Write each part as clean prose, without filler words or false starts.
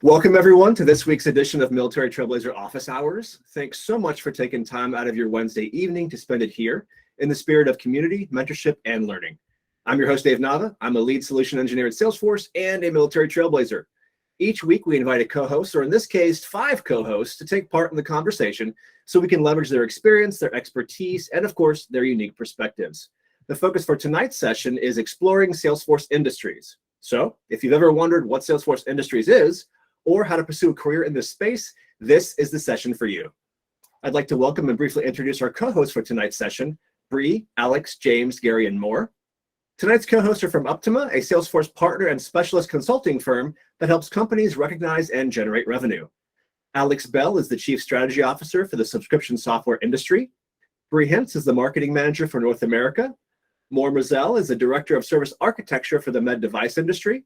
Welcome everyone to this week's edition of Military Trailblazer Office Hours. Thanks so much for taking time out of your Wednesday evening to spend it here in the spirit of community, mentorship, and learning. I'm your host, Dave Nava. I'm a lead solution engineer at Salesforce and a military trailblazer. Each week we invite a co-host, or in this case, 5 co-hosts, to take part in the conversation so we can leverage their experience, their expertise, and of course, their unique perspectives. The focus for tonight's session is exploring Salesforce industries. So if you've ever wondered what Salesforce industries is, or how to pursue a career in this space, this is the session for you. I'd like to welcome and briefly introduce our co-hosts for tonight's session, Brie, Alex, James, Gary, and more. Tonight's co-hosts are from Uptima, a Salesforce partner and specialist consulting firm that helps companies recognize and generate revenue. Alex Bell is the Chief Strategy Officer for the subscription software industry. Brie Hintze is the Marketing Manager for North America. Merzel is the Director of Service Architecture for the med device industry.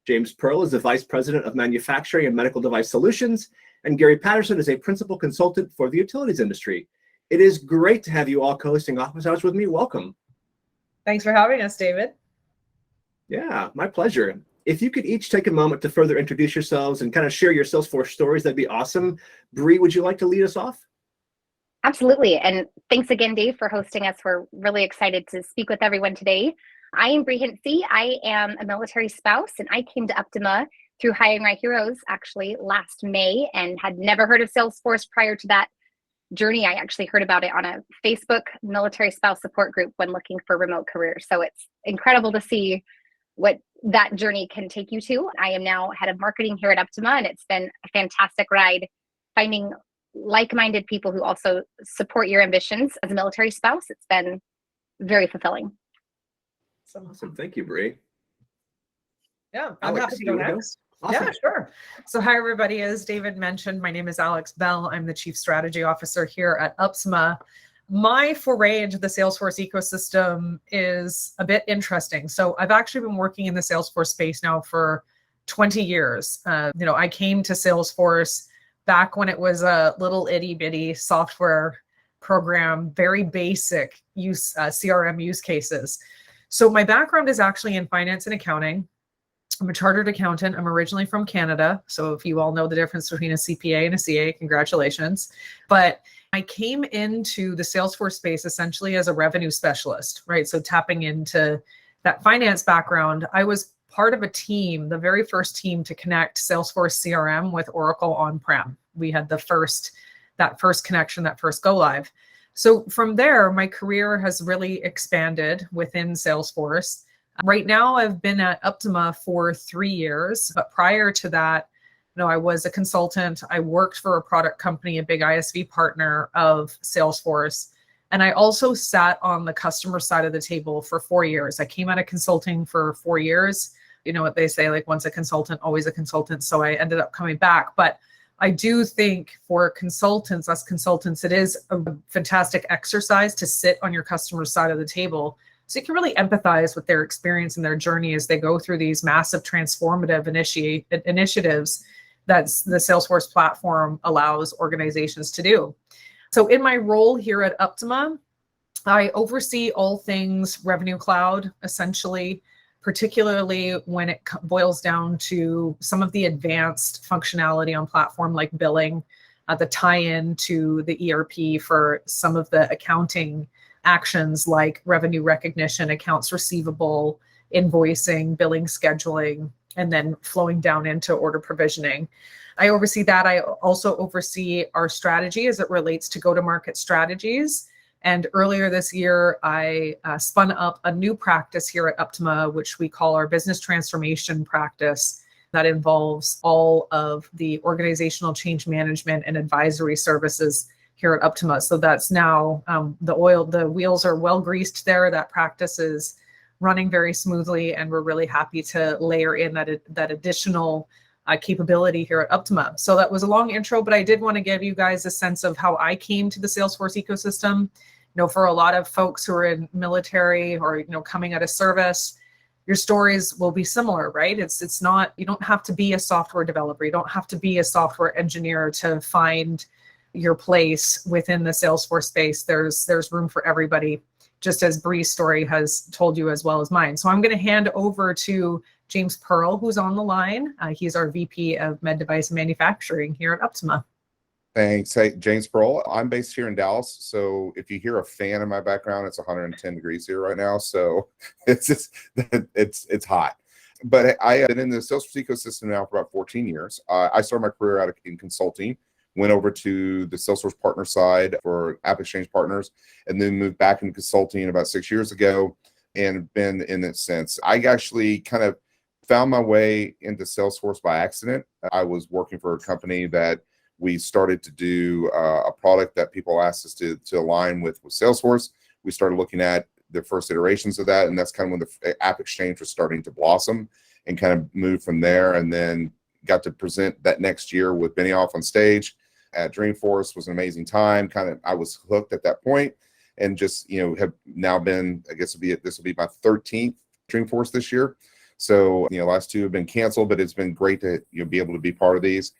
James Purl is the Vice President of Manufacturing and Medical Device Solutions, and Gary Patterson is a Principal Consultant for the utilities industry. It is great to have you all co-hosting Office Hours with me. Welcome. Thanks for having us, David. Yeah, my pleasure. If you could each take a moment to further introduce yourselves and kind of share your Salesforce stories, that'd be awesome. Brie, would you like to lead us off? Absolutely. And thanks again, Dave, for hosting us. We're really excited to speak with everyone today. I am Brie Hintze. I am a military spouse, and I came to Uptima through Hiring My Heroes actually last May and had never heard of Salesforce prior to that journey. I actually heard about it on a Facebook military spouse support group when looking for remote careers. So it's incredible to see what that journey can take you to. I am now head of marketing here at Uptima, and it's been a fantastic ride finding like-minded people who also support your ambitions as a military spouse. It's been very fulfilling. Awesome. Thank you, Brie. Yeah, I'm happy to go next. Awesome. Yeah, sure. So hi, everybody. As David mentioned, my name is Alex Bell. I'm the Chief Strategy Officer here at Uptima. My foray into the Salesforce ecosystem is a bit interesting. So I've actually been working in the Salesforce space now for 20 years. I came to Salesforce back when it was a little itty bitty software program, very basic CRM use cases. So my background is actually in finance and accounting. I'm a chartered accountant. I'm originally from Canada. So if you all know the difference between a CPA and a CA, congratulations. But I came into the Salesforce space essentially as a revenue specialist, right? So tapping into that finance background, I was part of a team, the very first team to connect Salesforce CRM with Oracle on-prem. We had that first connection, that first go live. So from there, my career has really expanded within Salesforce. Right now, I've been at Uptima for 3 years, but prior to that, I was a consultant. I worked for a product company, a big ISV partner of Salesforce. And I also sat on the customer side of the table for 4 years. I came out of consulting for 4 years. You know what they say, like once a consultant, always a consultant. So I ended up coming back. But I do think for us consultants, it is a fantastic exercise to sit on your customer's side of the table so you can really empathize with their experience and their journey as they go through these massive transformative initiatives that the Salesforce platform allows organizations to do. So in my role here at Uptima, I oversee all things Revenue Cloud, essentially, particularly when it boils down to some of the advanced functionality on platform like billing, the tie-in to the ERP for some of the accounting actions like revenue recognition, accounts receivable, invoicing, billing scheduling, and then flowing down into order provisioning. I oversee that. I also oversee our strategy as it relates to go-to-market strategies. And earlier this year, I spun up a new practice here at Uptima, which we call our business transformation practice, that involves all of the organizational change management and advisory services here at Uptima. So that's now the wheels are well greased there. That practice is running very smoothly, and we're really happy to layer in that additional capability here at Uptima. So that was a long intro, but I did want to give you guys a sense of how I came to the Salesforce ecosystem. For a lot of folks who are in military or, coming out of service, your stories will be similar, right? It's not, you don't have to be a software developer. You don't have to be a software engineer to find your place within the Salesforce space. There's room for everybody just as Brie's story has told you as well as mine. So I'm going to hand over to James Purl, who's on the line. He's our VP of Med Device Manufacturing here at Uptima. Thanks. Hey, James Purl. I'm based here in Dallas. So if you hear a fan in my background, it's 110 degrees here right now. So it's just, it's hot. But I've been in the Salesforce ecosystem now for about 14 years. I started my career out in consulting, went over to the Salesforce partner side for App Exchange partners, and then moved back into consulting about 6 years ago and been in it since. I actually kind of found my way into Salesforce by accident. I was working for a company that we started to do a product that people asked us to align with Salesforce. We started looking at the first iterations of that, and that's kind of when the App Exchange was starting to blossom and kind of move from there. And then got to present that next year with Benioff on stage at Dreamforce. Was an amazing time. I was hooked at that point, and just have now been, I guess this will be my 13th Dreamforce this year. So last two have been canceled, but it's been great to be able to be part of these.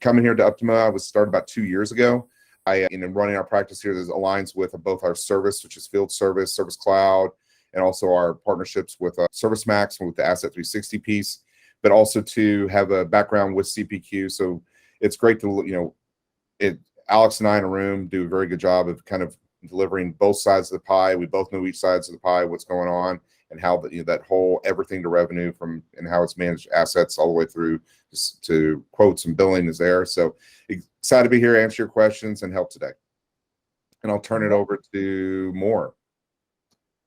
Coming here to Uptima, I was started about 2 years ago. Running our practice here that aligns with both our service, which is field service, Service Cloud, and also our partnerships with ServiceMax and with the Asset 360 piece, but also to have a background with CPQ. So it's great to, Alex and I in a room do a very good job of kind of delivering both sides of the pie. We both know each sides of the pie, what's going on, and how that whole everything to revenue and how it's managed assets all the way through to quotes and billing is there. So excited to be here, answer your questions, and help today. And I'll turn it over to Moore.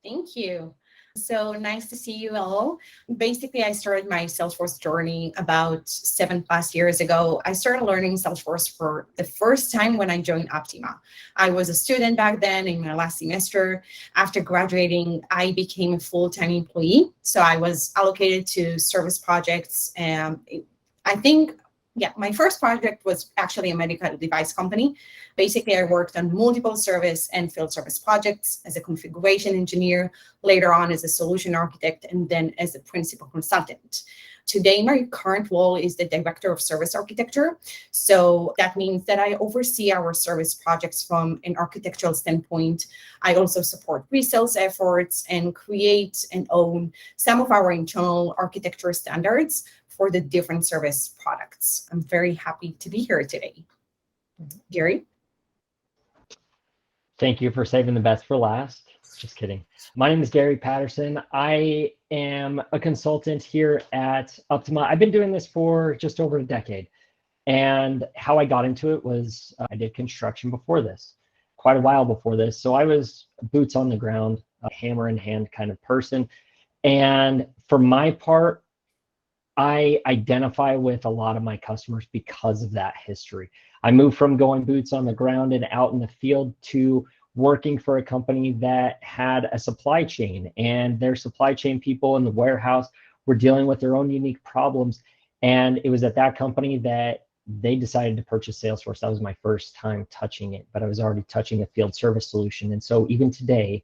Thank you. So nice to see you all. Basically, I started my Salesforce journey about 7+ years ago. I started learning Salesforce for the first time when I joined Uptima. I was a student back then in my last semester. After graduating, I became a full-time employee. So I was allocated to service projects. And my first project was actually a medical device company. Basically, I worked on multiple service and field service projects as a configuration engineer, later on as a solution architect, and then as a principal consultant. Today, my current role is the director of service architecture. So that means that I oversee our service projects from an architectural standpoint. I also support pre-sales efforts and create and own some of our internal architecture standards for the different service products. I'm very happy to be here today. Gary? Thank you for saving the best for last. Just kidding. My name is Gary Patterson. I am a consultant here at Uptima. I've been doing this for just over a decade. And how I got into it was I did construction before this, quite a while before this. So I was boots on the ground, a hammer in hand kind of person. And for my part, I identify with a lot of my customers because of that history. I moved from going boots on the ground and out in the field to working for a company that had a supply chain, and their supply chain people in the warehouse were dealing with their own unique problems. And it was at that company that they decided to purchase Salesforce. That was my first time touching it, but I was already touching a field service solution. And so even today,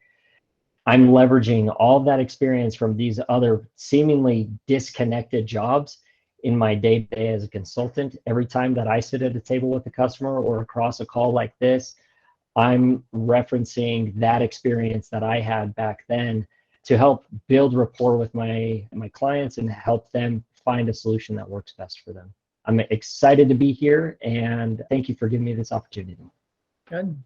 I'm leveraging all of that experience from these other seemingly disconnected jobs in my day-to-day as a consultant. Every time that I sit at a table with a customer or across a call like this, I'm referencing that experience that I had back then to help build rapport with my clients and help them find a solution that works best for them. I'm excited to be here, and thank you for giving me this opportunity. Good.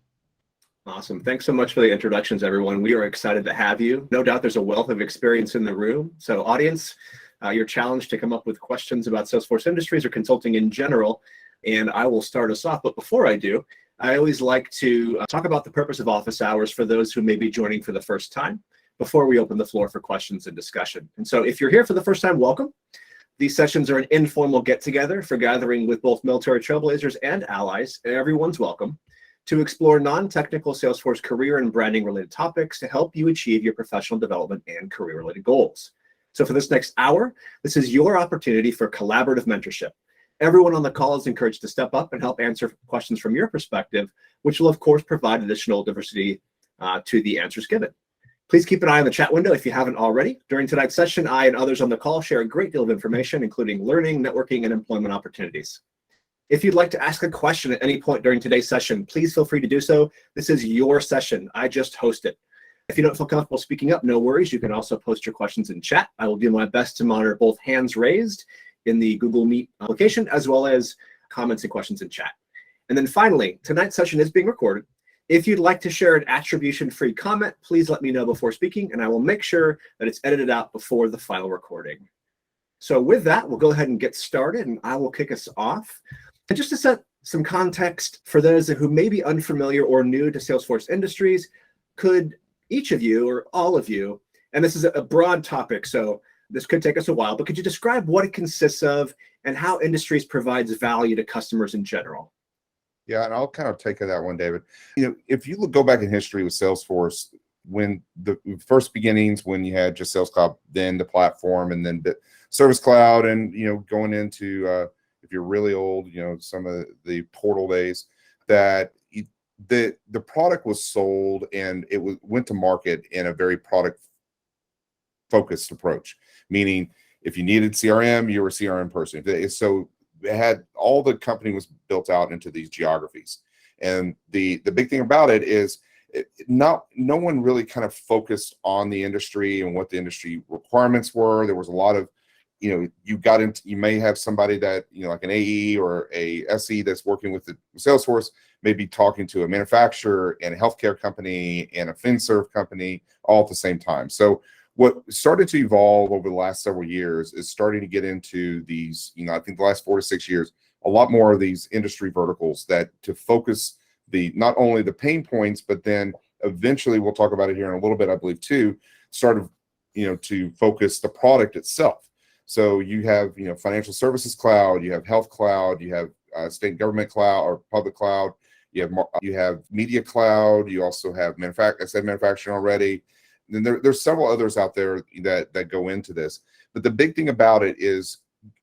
Awesome. Thanks so much for the introductions, everyone. We are excited to have you. No doubt there's a wealth of experience in the room. So audience, you're challenged to come up with questions about Salesforce Industries or consulting in general, and I will start us off. But before I do, I always like to talk about the purpose of office hours for those who may be joining for the first time before we open the floor for questions and discussion. And so if you're here for the first time, welcome. These sessions are an informal get-together for gathering with both military trailblazers and allies. Everyone's welcome to explore non-technical Salesforce career and branding related topics to help you achieve your professional development and career related goals. So for this next hour, this is your opportunity for collaborative mentorship. Everyone on the call is encouraged to step up and help answer questions from your perspective, which will of course provide additional diversity to the answers given. Please keep an eye on the chat window if you haven't already. During tonight's session, I and others on the call share a great deal of information, including learning, networking, and employment opportunities. If you'd like to ask a question at any point during today's session, please feel free to do so. This is your session. I just host it. If you don't feel comfortable speaking up, no worries. You can also post your questions in chat. I will do my best to monitor both hands raised in the Google Meet application, as well as comments and questions in chat. And then finally, tonight's session is being recorded. If you'd like to share an attribution-free comment, please let me know before speaking, and I will make sure that it's edited out before the final recording. So with that, we'll go ahead and get started, and I will kick us off. And just to set some context for those who may be unfamiliar or new to Salesforce Industries, could each of you or all of you, and this is a broad topic, so this could take us a while, but could you describe what it consists of and how Industries provides value to customers in general? Yeah, and I'll kind of take that one, David. If you go back in history with Salesforce, when the first beginnings, when you had just Sales Cloud, then the platform, and then the Service Cloud, and going into if you're really old, some of the portal days, that the product was sold and it went to market in a very product focused approach. Meaning, if you needed CRM, you were a CRM person. So it had all the company was built out into these geographies, and the big thing about it is no one really kind of focused on the industry and what the industry requirements were. There was a lot of you may have somebody that like an AE or a SE that's working with the Salesforce, maybe talking to a manufacturer and a healthcare company and a FinServe company all at the same time. So what started to evolve over the last several years is starting to get into these, I think the last 4 to 6 years, a lot more of these industry verticals that to focus not only the pain points, but then eventually we'll talk about it here in a little bit, I believe too, started, to focus the product itself. So you have, financial services cloud, you have health cloud, you have state government cloud or public cloud, you have media cloud, you also have manufacturing already. And there's several others out there that go into this. But the big thing about it is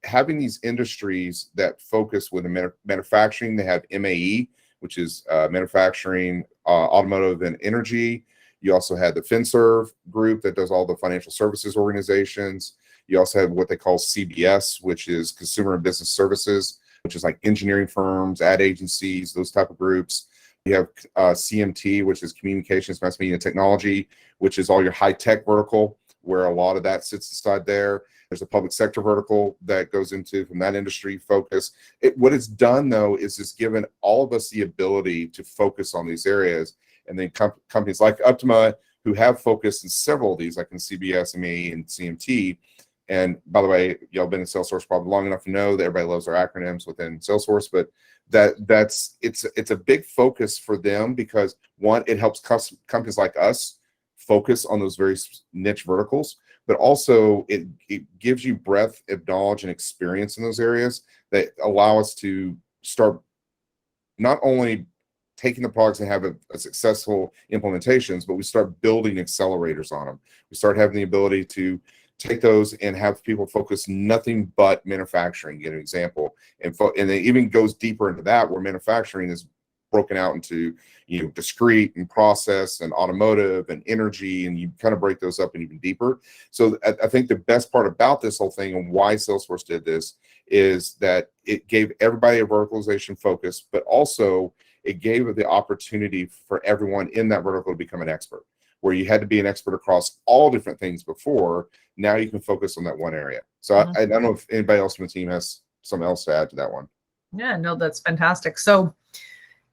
having these industries that focus with manufacturing. They have MAE, which is manufacturing, automotive, and energy. You also have the FinServe group that does all the financial services organizations. You also have what they call CBS, which is consumer and business services, which is like engineering firms, ad agencies, those type of groups. You have CMT, which is communications, mass media, and technology, which is all your high-tech vertical, where a lot of that sits aside there. There's a public sector vertical that goes into from that industry focus. What it's done, though, is it's given all of us the ability to focus on these areas. And then companies like Uptima, who have focused in several of these, like in CBS, ME, and CMT. And by the way, y'all been in Salesforce probably long enough to know that everybody loves our acronyms within Salesforce, but it's a big focus for them because one, it helps companies like us focus on those very niche verticals, but also it gives you breadth of knowledge and experience in those areas that allow us to start not only taking the products and have a successful implementations, but we start building accelerators on them. We start having the ability to take those and have people focus nothing but manufacturing, get an example. And it even goes deeper into that, where manufacturing is broken out into, discrete and process and automotive and energy, and you kind of break those up even deeper. So I think the best part about this whole thing and why Salesforce did this is that it gave everybody a verticalization focus, but also it gave the opportunity for everyone in that vertical to become an expert. Where you had to be an expert across all different things before, now you can focus on that one area. So I don't know if anybody else from the team has something else to add to that one. Yeah, no, that's fantastic. So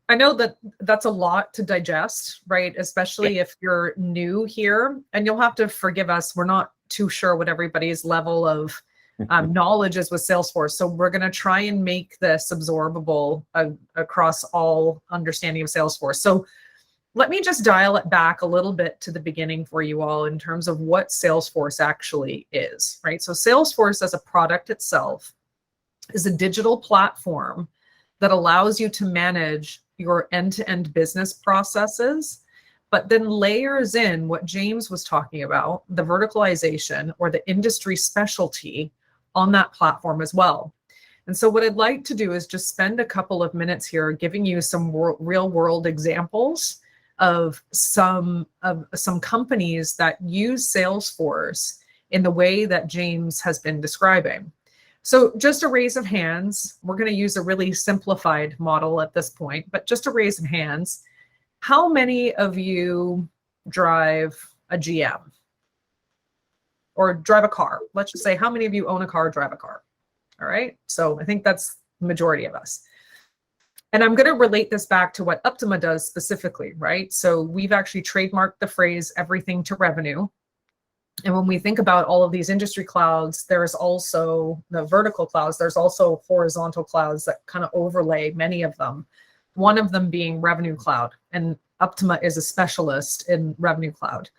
I know that that's a lot to digest, right? Especially if you're new here, and you'll have to forgive us. We're not too sure what everybody's level of knowledge is with Salesforce. So we're going to try and make this absorbable across all understanding of Salesforce. So let me just dial it back a little bit to the beginning for you all in terms of what Salesforce actually is, right? So Salesforce as a product itself is a digital platform that allows you to manage your end-to-end business processes, but then layers in what James was talking about, the verticalization or the industry specialty on that platform as well. And so what I'd like to do is just spend a couple of minutes here giving you some real world examples of some companies that use Salesforce in the way that James has been describing. So just a raise of hands, we're going to use a really simplified model at this point, but just a raise of hands. How many of you drive a GM or drive a car? Let's just say, how many of you own a car, drive a car? All right. So I think that's the majority of us. And I'm going to relate this back to what Uptima does specifically, right? So we've actually trademarked the phrase everything to revenue. And when we think about all of these industry clouds, there's also the vertical clouds, there's also horizontal clouds that kind of overlay many of them. One of them being Revenue Cloud, and Uptima is a specialist in Revenue Cloud.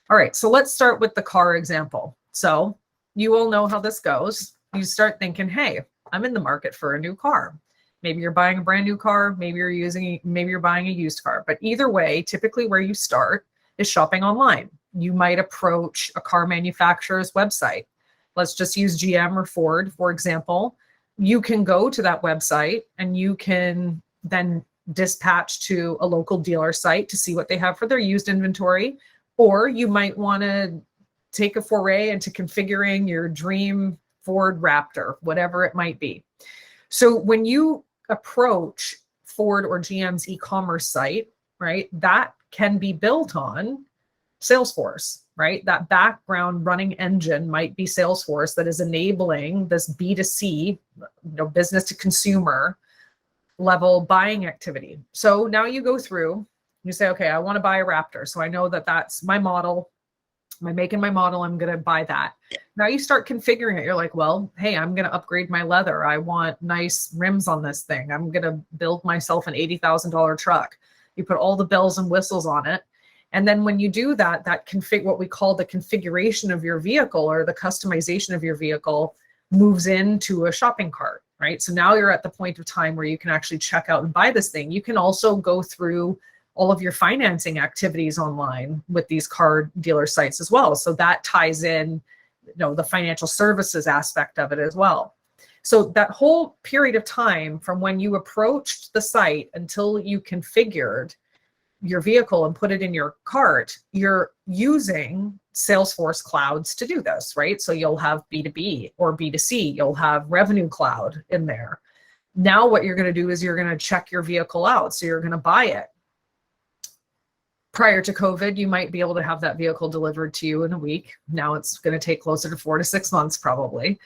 All right, so let's start with the car example. So you all know how this goes. You start thinking, hey, I'm in the market for a new car. Maybe you're buying a brand new car, maybe you're buying a used car. But either way, typically where you start is shopping online. You might approach a car manufacturer's website. Let's just use GM or Ford, for example. You can go to that website and you can then dispatch to a local dealer site to see what they have for their used inventory. Or you might want to take a foray into configuring your dream Ford Raptor, whatever it might be. So when you approach Ford or GM's e-commerce site, right, that can be built on Salesforce, right? That background running engine might be Salesforce that is enabling this B2C, business to consumer level buying activity. So now you go through, you say, okay, I want to buy a Raptor. So I know that that's my model, my make and my model, I'm going to buy that. Now you start configuring it. You're like, well, hey, I'm going to upgrade my leather. I want nice rims on this thing. I'm going to build myself an $80,000 truck. You put all the bells and whistles on it. And then when you do that, what we call the configuration of your vehicle or the customization of your vehicle moves into a shopping cart, right? So now you're at the point of time where you can actually check out and buy this thing. You can also go through all of your financing activities online with these car dealer sites as well. So that ties in, the financial services aspect of it as well. So that whole period of time from when you approached the site until you configured your vehicle and put it in your cart, you're using Salesforce clouds to do this, right? So you'll have B2B or B2C, you'll have Revenue Cloud in there. Now what you're going to do is you're going to check your vehicle out. So you're going to buy it. Prior to COVID, you might be able to have that vehicle delivered to you in a week. Now it's going to take closer to 4 to 6 months probably.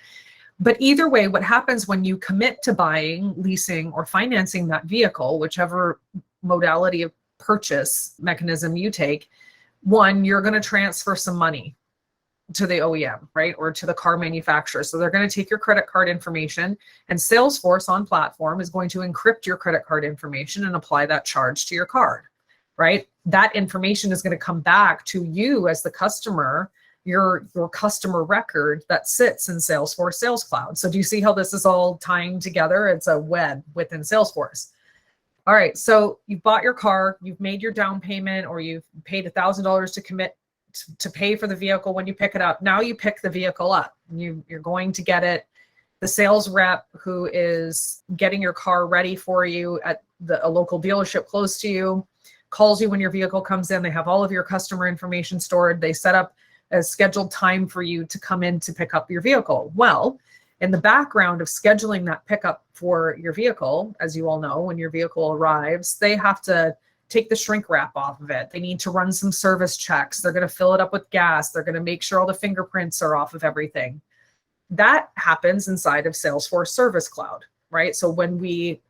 But either way, what happens when you commit to buying, leasing, or financing that vehicle, whichever modality of purchase mechanism you take, one, you're going to transfer some money to the OEM, right? Or to the car manufacturer. So they're going to take your credit card information, and Salesforce on platform is going to encrypt your credit card information and apply that charge to your card, right? That information is going to come back to you as the customer, your customer record that sits in Salesforce Sales Cloud. So do you see how this is all tying together? It's a web within Salesforce. All right, so you've bought your car, you've made your down payment, or you've paid $1,000 to commit to pay for the vehicle when you pick it up. Now you pick the vehicle up. You're going to get it. The sales rep who is getting your car ready for you at a local dealership close to you calls you when your vehicle comes in. They have all of your customer information stored. They set up a scheduled time for you to come in to pick up your vehicle. Well, in the background of scheduling that pickup for your vehicle, as you all know, when your vehicle arrives, they have to take the shrink wrap off of it. They need to run some service checks. They're going to fill it up with gas. They're going to make sure all the fingerprints are off of everything. That happens inside of Salesforce Service Cloud, right? So when we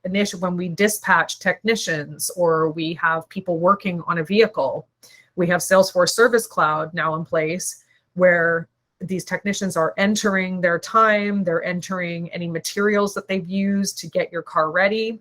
dispatch technicians or we have people working on a vehicle, we have Salesforce Service Cloud now in place where these technicians are entering their time, they're entering any materials that they've used to get your car ready.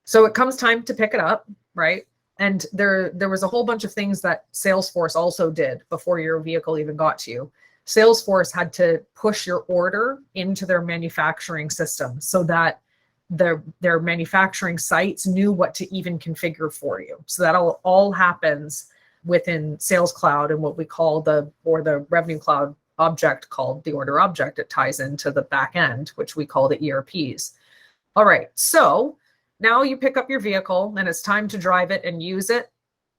So it comes time to pick it up, right? And there was a whole bunch of things that Salesforce also did before your vehicle even got to you. Salesforce had to push your order into their manufacturing system so that their manufacturing sites knew what to even configure for you. So that all happens within Sales Cloud and what we call the Revenue Cloud object called the order object. It ties into the back end, which we call the ERPs. All right, so now you pick up your vehicle and it's time to drive it and use it.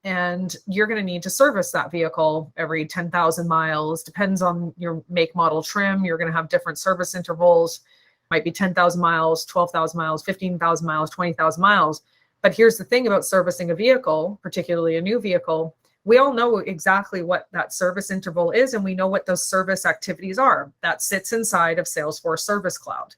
And you're going to need to service that vehicle every 10,000 miles. Depends on your make, model, trim. You're going to have different service intervals. Might be 10,000 miles, 12,000 miles, 15,000 miles, 20,000 miles. But here's the thing about servicing a vehicle, particularly a new vehicle. we all know exactly what that service interval is, and we know what those service activities are. That sits inside of Salesforce Service Cloud.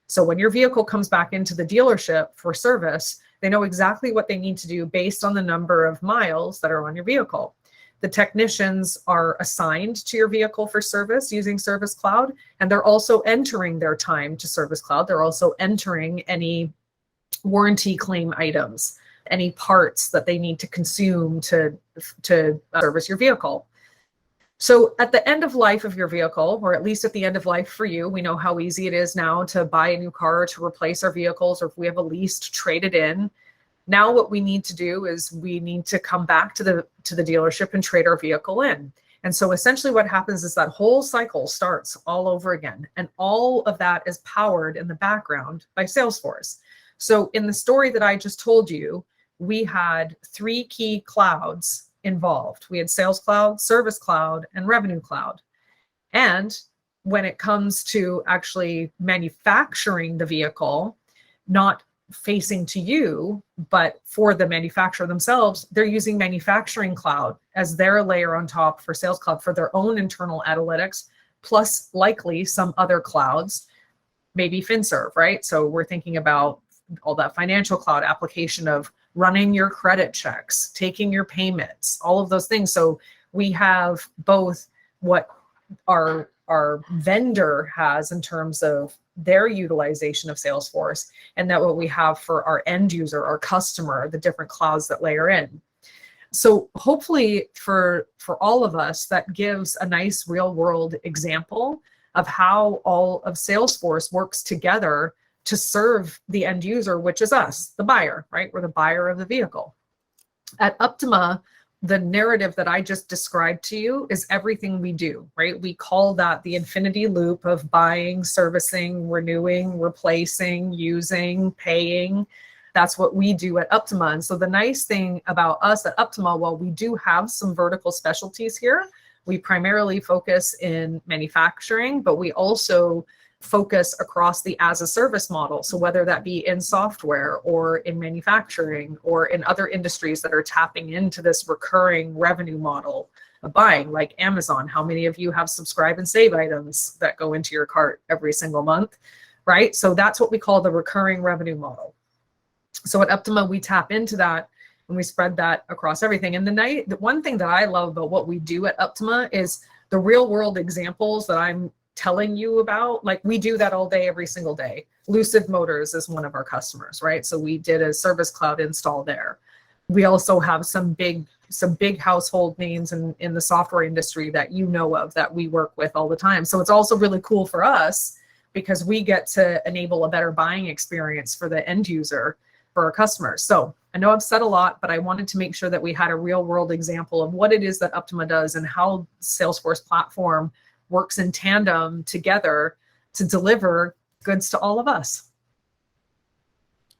So when your vehicle comes back into the dealership for service, they know exactly what they need to do based on the number of miles that are on your vehicle. The technicians are assigned to your vehicle for service using Service Cloud, and they're also entering their time to Service Cloud. They're also entering any warranty claim items, any parts that they need to consume to service your vehicle. So at the end of life of your vehicle, or at least at the end of life for you, we know how easy it is now to buy a new car, to replace our vehicles, or if we have a lease, to trade it in. Now what we need to do is we need to come back to the dealership and trade our vehicle in. And so essentially what happens is that whole cycle starts all over again. And all of that is powered in the background by Salesforce. So in the story that I just told you, we had 3 key clouds involved. We had Sales Cloud, Service Cloud, and Revenue Cloud. And when it comes to actually manufacturing the vehicle, not facing to you, but for the manufacturer themselves, they're using Manufacturing Cloud as their layer on top for Sales Cloud for their own internal analytics, plus likely some other clouds, maybe FinServe, right? So we're thinking about all that Financial Cloud application of running your credit checks, taking your payments, all of those things. So we have both what our vendor has in terms of their utilization of Salesforce, and that what we have for our end user, our customer, the different clouds that layer in. So hopefully for all of us, that gives a nice real world example of how all of Salesforce works together to serve the end user, which is us, the buyer, right? We're the buyer of the vehicle. At Uptima, the narrative that I just described to you is everything we do, right? We call that the infinity loop of buying, servicing, renewing, replacing, using, paying. That's what we do at Uptima. And so the nice thing about us at Uptima, while we do have some vertical specialties here, we primarily focus in manufacturing, but we also focus across the as a service model. So whether that be in software or in manufacturing or in other industries that are tapping into this recurring revenue model of buying, like Amazon, how many of you have subscribe and save items that go into your cart every single month, right? So that's what we call the recurring revenue model. So at Uptima, we tap into that and we spread that across everything. And the one thing that I love about what we do at Uptima is the real world examples that I'm telling you about. Like, we do that all day, every single day. Lucid Motors is one of our customers, right? So we did a Service Cloud install there. We also have some big household names in the software industry that you know of that we work with all the time. So it's also really cool for us because we get to enable a better buying experience for the end user, for our customers. So I know I've said a lot, but I wanted to make sure that we had a real world example of what it is that Uptima does and how Salesforce platform works in tandem together to deliver goods to all of us.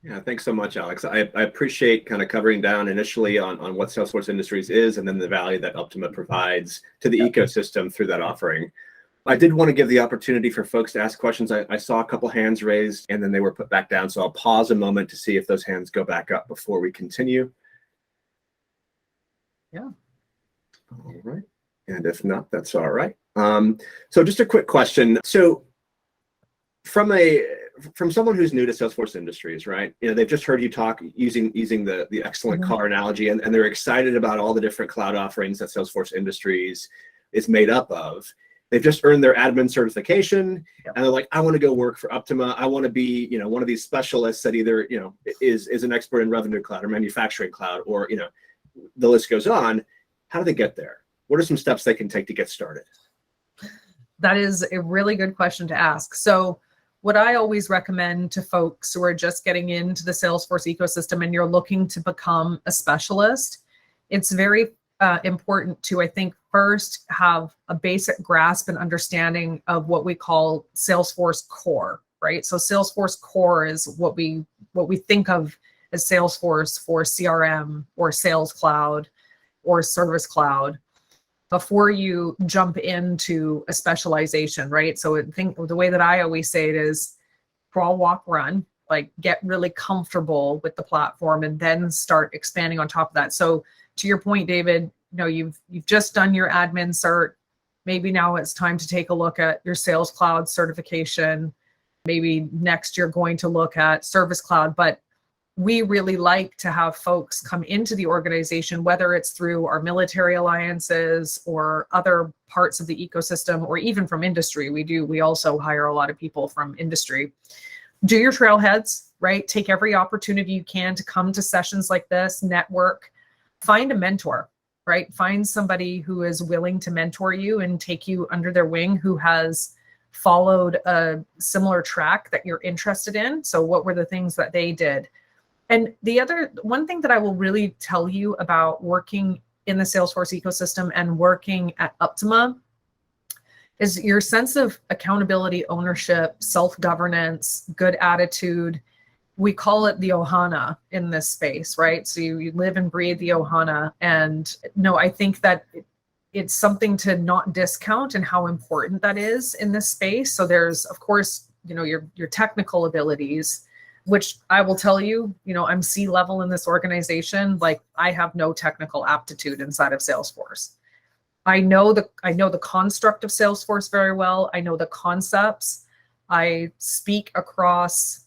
Yeah, thanks so much, Alex. I appreciate kind of covering down initially on what Salesforce Industries is and then the value that Uptima provides to the ecosystem through that offering. I did want to give the opportunity for folks to ask questions. I saw a couple hands raised and then they were put back down. So I'll pause a moment to see if those hands go back up before we continue. Yeah. All right. And if not, that's all right. So just a quick question. So from someone who's new to Salesforce Industries, right? You know, they've just heard you talk using the excellent car analogy, and they're excited about all the different cloud offerings that Salesforce Industries is made up of. They've just earned their admin certification, and they're like, I want to go work for Uptima. I want to be, you know, one of these specialists that either, you know, is an expert in Revenue Cloud or Manufacturing Cloud, or, you know, the list goes on. How do they get there? What are some steps they can take to get started? That is a really good question to ask. So what I always recommend to folks who are just getting into the Salesforce ecosystem and you're looking to become a specialist, it's very important to, I think, first have a basic grasp and understanding of what we call Salesforce core, right? So Salesforce core is what we think of as Salesforce for CRM or Sales Cloud or Service Cloud before you jump into a specialization, right? So I think the way that I always say it is crawl, walk, run, like get really comfortable with the platform and then start expanding on top of that. So to your point, David, you've just done your admin cert. Maybe now it's time to take a look at your Sales Cloud certification. Maybe next you're going to look at Service Cloud. But we really like to have folks come into the organization, whether it's through our military alliances or other parts of the ecosystem, or even from industry. We also hire a lot of people from industry. Do your trailheads, right? Take every opportunity you can to come to sessions like this, network, find a mentor, right? Find somebody who is willing to mentor you and take you under their wing, who has followed a similar track that you're interested in. So what were the things that they did? And one thing that I will really tell you about working in the Salesforce ecosystem and working at Uptima is your sense of accountability, ownership, self-governance, good attitude. We call it the Ohana in this space, right? So you live and breathe the Ohana. And no, I think that it's something to not discount and how important that is in this space. So there's, of course, your technical abilities, which I will tell you, I'm C-level in this organization. Like, I have no technical aptitude inside of Salesforce. I know the construct of Salesforce very well. I know the concepts. I speak across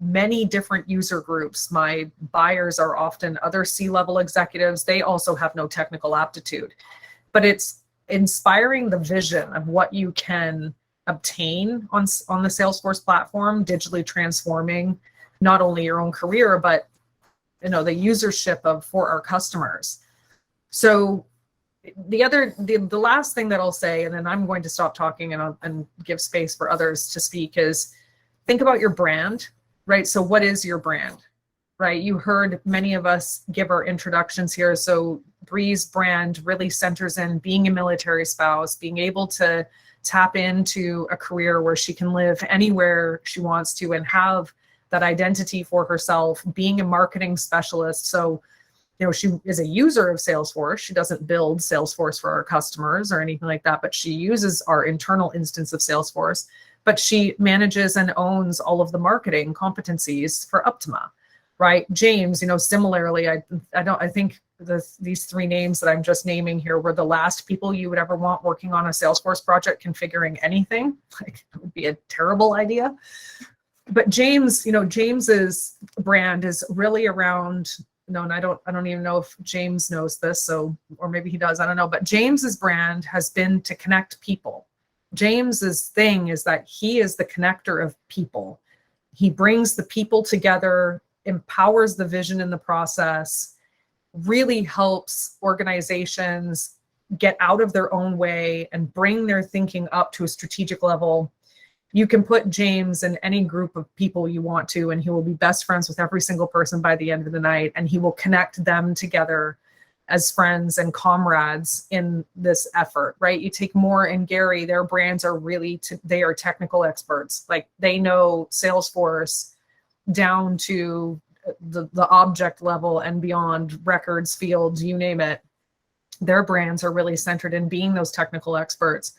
many different user groups. My buyers are often other C-level executives. They also have no technical aptitude. But it's inspiring the vision of what you can obtain on the Salesforce platform, digitally transforming not only your own career, but the usership for our customers. So the last thing that I'll say, and then I'm going to stop talking and give space for others to speak, is think about your brand, right? So what is your brand, right? You heard many of us give our introductions here. So Brie's brand really centers in being a military spouse, being able to tap into a career where she can live anywhere she wants to and have that identity for herself, being a marketing specialist. So, she is a user of Salesforce. She doesn't build Salesforce for our customers or anything like that, but she uses our internal instance of Salesforce. But she manages and owns all of the marketing competencies for Uptima, right? James, similarly, I think these three names that I'm just naming here were the last people you would ever want working on a Salesforce project configuring anything. Like, it would be a terrible idea. But James, James's brand is really around, and I don't even know if James knows this, or maybe he does, I don't know. But James's brand has been to connect people. James's thing is that he is the connector of people. He brings the people together, empowers the vision in the process, really helps organizations get out of their own way and bring their thinking up to a strategic level. You can put James in any group of people you want to, and he will be best friends with every single person by the end of the night, and he will connect them together as friends and comrades in this effort, right? You take Moore and Gary, their brands are they are technical experts. Like, they know Salesforce down to the object level and beyond, records, fields, you name it. Their brands are really centered in being those technical experts.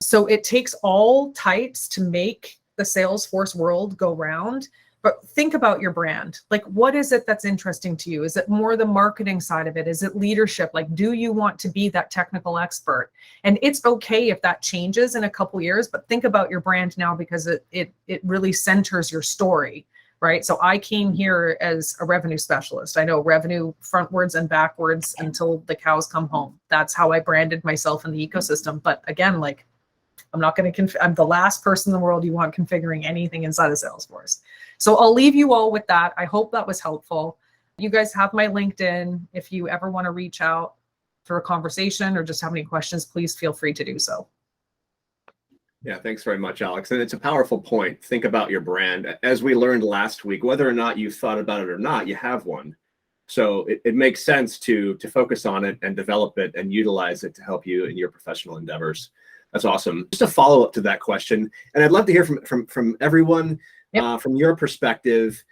So it takes all types to make the Salesforce world go round. But think about your brand. Like, what is it that's interesting to you? Is it more the marketing side of it? Is it leadership? Like, do you want to be that technical expert? And it's okay if that changes in a couple years, but think about your brand now, because it really centers your story, right? So I came here as a revenue specialist. I know revenue frontwards and backwards until the cows come home. That's how I branded myself in the ecosystem. But again, like, I'm not going to, I'm the last person in the world you want configuring anything inside of Salesforce. So I'll leave you all with that. I hope that was helpful. You guys have my LinkedIn. If you ever want to reach out for a conversation or just have any questions, please feel free to do so. Yeah, thanks very much, Alex. And it's a powerful point. Think about your brand. As we learned last week, whether or not you've thought about it or not, you have one. So it makes sense to focus on it and develop it and utilize it to help you in your professional endeavors. That's awesome. Just a follow up to that question, and I'd love to hear from everyone, from your perspective,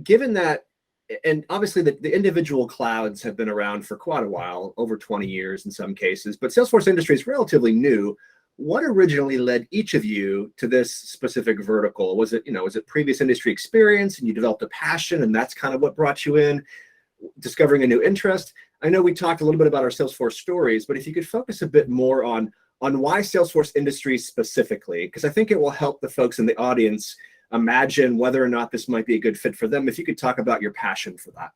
given that, and obviously the individual clouds have been around for quite a while, over 20 years in some cases, but Salesforce industry is relatively new. What originally led each of you to this specific vertical? Was it previous industry experience and you developed a passion and that's kind of what brought you in, discovering a new interest? I know we talked a little bit about our Salesforce stories, but if you could focus a bit more on why Salesforce industries specifically, because I think it will help the folks in the audience imagine whether or not this might be a good fit for them. If you could talk about your passion for that.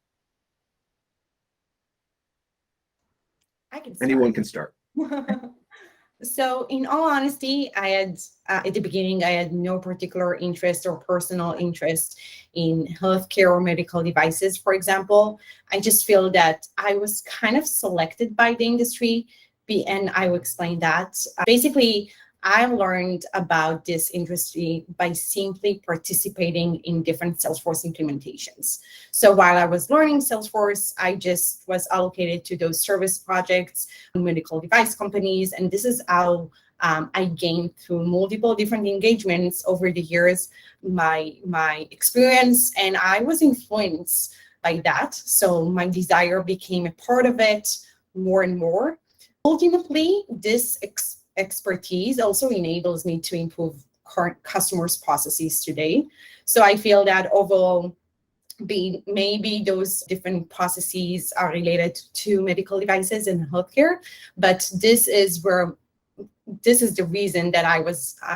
I can start. Anyone can start. So in all honesty, I had at the beginning, I had no particular interest or personal interest in healthcare or medical devices, for example. I just feel that I was kind of selected by the industry, and I will explain that. Basically, I learned about this industry by simply participating in different Salesforce implementations. So while I was learning Salesforce, I just was allocated to those service projects, medical device companies, and this is how I gained through multiple different engagements over the years my experience, and I was influenced by that. So my desire became a part of it more and more. Ultimately, this expertise also enables me to improve current customers' processes today. So I feel that overall, maybe those different processes are related to medical devices and healthcare, but this is the reason that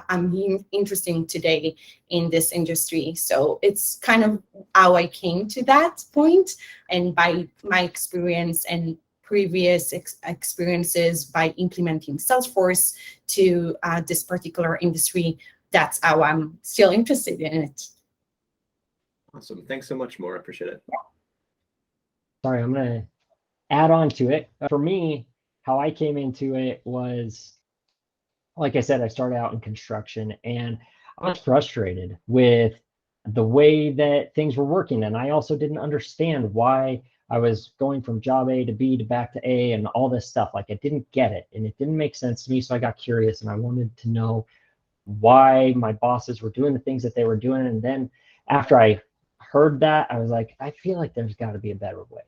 I'm interested today in this industry. So it's kind of how I came to that point, and by my experience and previous experiences by implementing Salesforce to this particular industry, that's how I'm still interested in it. Awesome. Thanks so much, Maura. I appreciate it. Sorry, I'm going to add on to it. For me, how I came into it was, like I said, I started out in construction, and I was frustrated with the way that things were working. And I also didn't understand why I was going from job A to B to back to A and all this stuff. Like, I didn't get it, and it didn't make sense to me. So I got curious, and I wanted to know why my bosses were doing the things that they were doing. And then after I heard that, I was like, I feel like there's got to be a better way.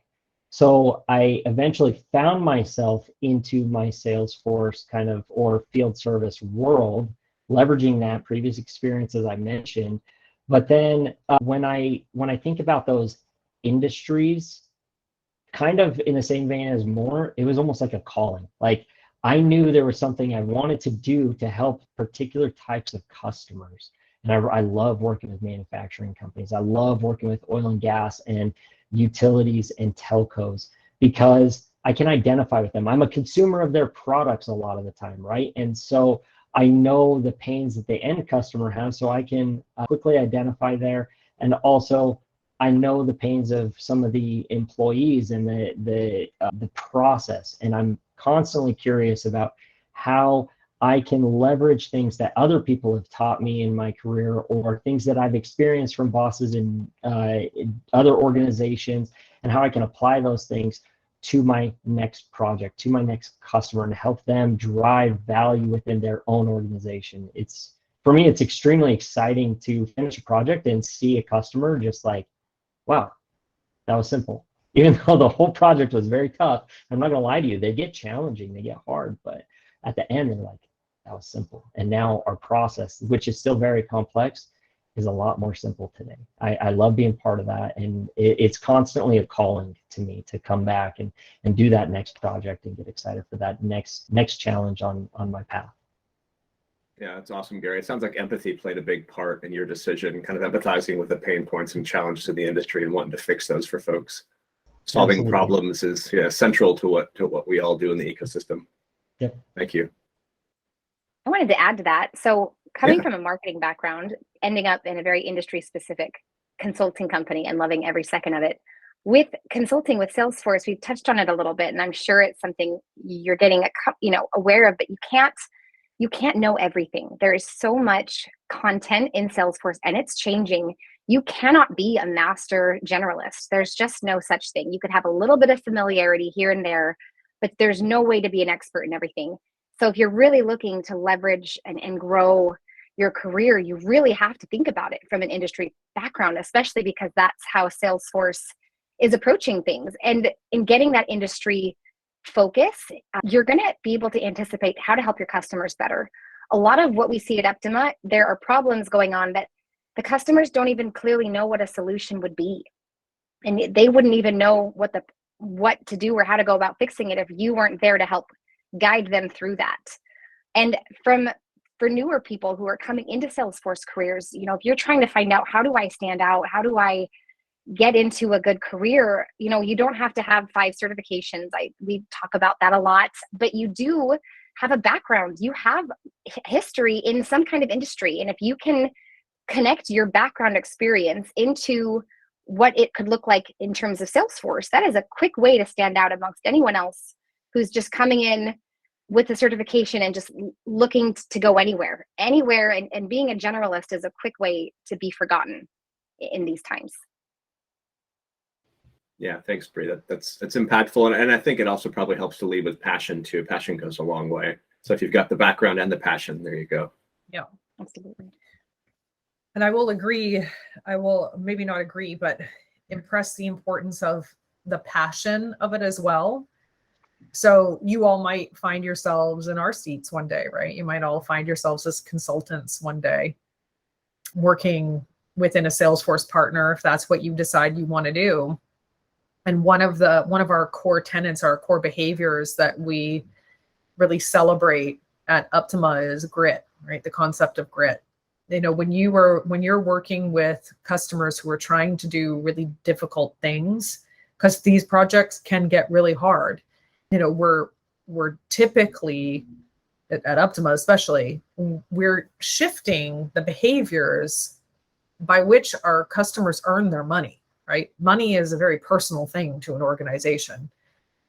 So I eventually found myself into my Salesforce kind of or field service world, leveraging that previous experience, as I mentioned. But then when I think about those industries, kind of in the same vein as more, it was almost like a calling. Like, I knew there was something I wanted to do to help particular types of customers. And I love working with manufacturing companies. I love working with oil and gas and utilities and telcos because I can identify with them. I'm a consumer of their products a lot of the time, right? And so I know the pains that the end customer has, so I can quickly identify there. And also, I know the pains of some of the employees and the process, and I'm constantly curious about how I can leverage things that other people have taught me in my career or things that I've experienced from bosses in other organizations, and how I can apply those things to my next project, to my next customer, and help them drive value within their own organization. For me, it's extremely exciting to finish a project and see a customer just like, wow, that was simple. Even though the whole project was very tough, I'm not gonna lie to you, they get challenging, they get hard, but at the end, they're like, that was simple. And now our process, which is still very complex, is a lot more simple today. I love being part of that, and it's constantly a calling to me to come back and do that next project and get excited for that next challenge on my path. Yeah, that's awesome, Gary. It sounds like empathy played a big part in your decision, kind of empathizing with the pain points and challenges of the industry and wanting to fix those for folks. Solving Absolutely. problems is central to what we all do in the ecosystem. Yep. Thank you. I wanted to add to that. So coming from a marketing background, ending up in a very industry specific consulting company and loving every second of it. With consulting with Salesforce, we've touched on it a little bit, and I'm sure it's something you're getting aware of, but you can't know everything. There is so much content in Salesforce, and it's changing. You cannot be a master generalist. There's just no such thing. You could have a little bit of familiarity here and there, but there's no way to be an expert in everything. So if you're really looking to leverage and grow your career, you really have to think about it from an industry background, especially because that's how Salesforce is approaching things. And in getting that industry focus, you're going to be able to anticipate how to help your customers better. A lot of what we see at Uptima, there are problems going on that the customers don't even clearly know what a solution would be. And they wouldn't even know what the what to do or how to go about fixing it if you weren't there to help guide them through that. And for newer people who are coming into Salesforce careers, if you're trying to find out, how do I stand out? How do I get into a good career? You don't have to have 5 certifications. We talk about that a lot, but you do have a background. You have history in some kind of industry. And if you can connect your background experience into what it could look like in terms of Salesforce, that is a quick way to stand out amongst anyone else who's just coming in with a certification and just looking to go anywhere. And being a generalist is a quick way to be forgotten in these times. Yeah, thanks, Brie. That's impactful. And I think it also probably helps to lead with passion too. Passion goes a long way. So if you've got the background and the passion, there you go. Yeah, absolutely. And I will agree. I will maybe not agree, but impress the importance of the passion of it as well. So you all might find yourselves in our seats one day, right? You might all find yourselves as consultants one day, working within a Salesforce partner, if that's what you decide you want to do. And one of our core tenets, our core behaviors that we really celebrate at Uptima is grit, right? The concept of grit. When you're working with customers who are trying to do really difficult things, because these projects can get really hard. We're typically at Uptima, especially, we're shifting the behaviors by which our customers earn their money, right? Money is a very personal thing to an organization.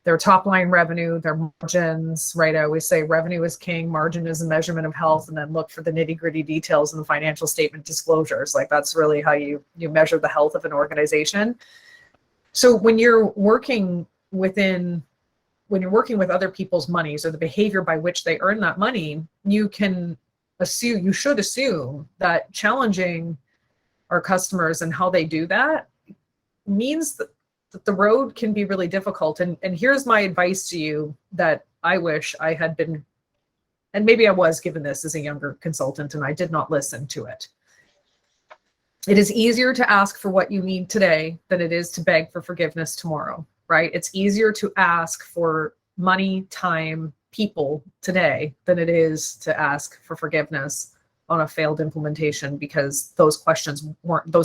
Their top line revenue, their margins, right? I always say revenue is king, margin is a measurement of health, and then look for the nitty gritty details in the financial statement disclosures. Like that's really how you measure the health of an organization. So when you're working with other people's monies or the behavior by which they earn that money, you should assume that challenging our customers and how they do that means that the road can be really difficult. And here's my advice to you that I wish I had been, and maybe I was given this as a younger consultant and I did not listen to it. It is easier to ask for what you need today than it is to beg for forgiveness tomorrow, right? It's easier to ask for money, time, people today than it is to ask for forgiveness on a failed implementation, because those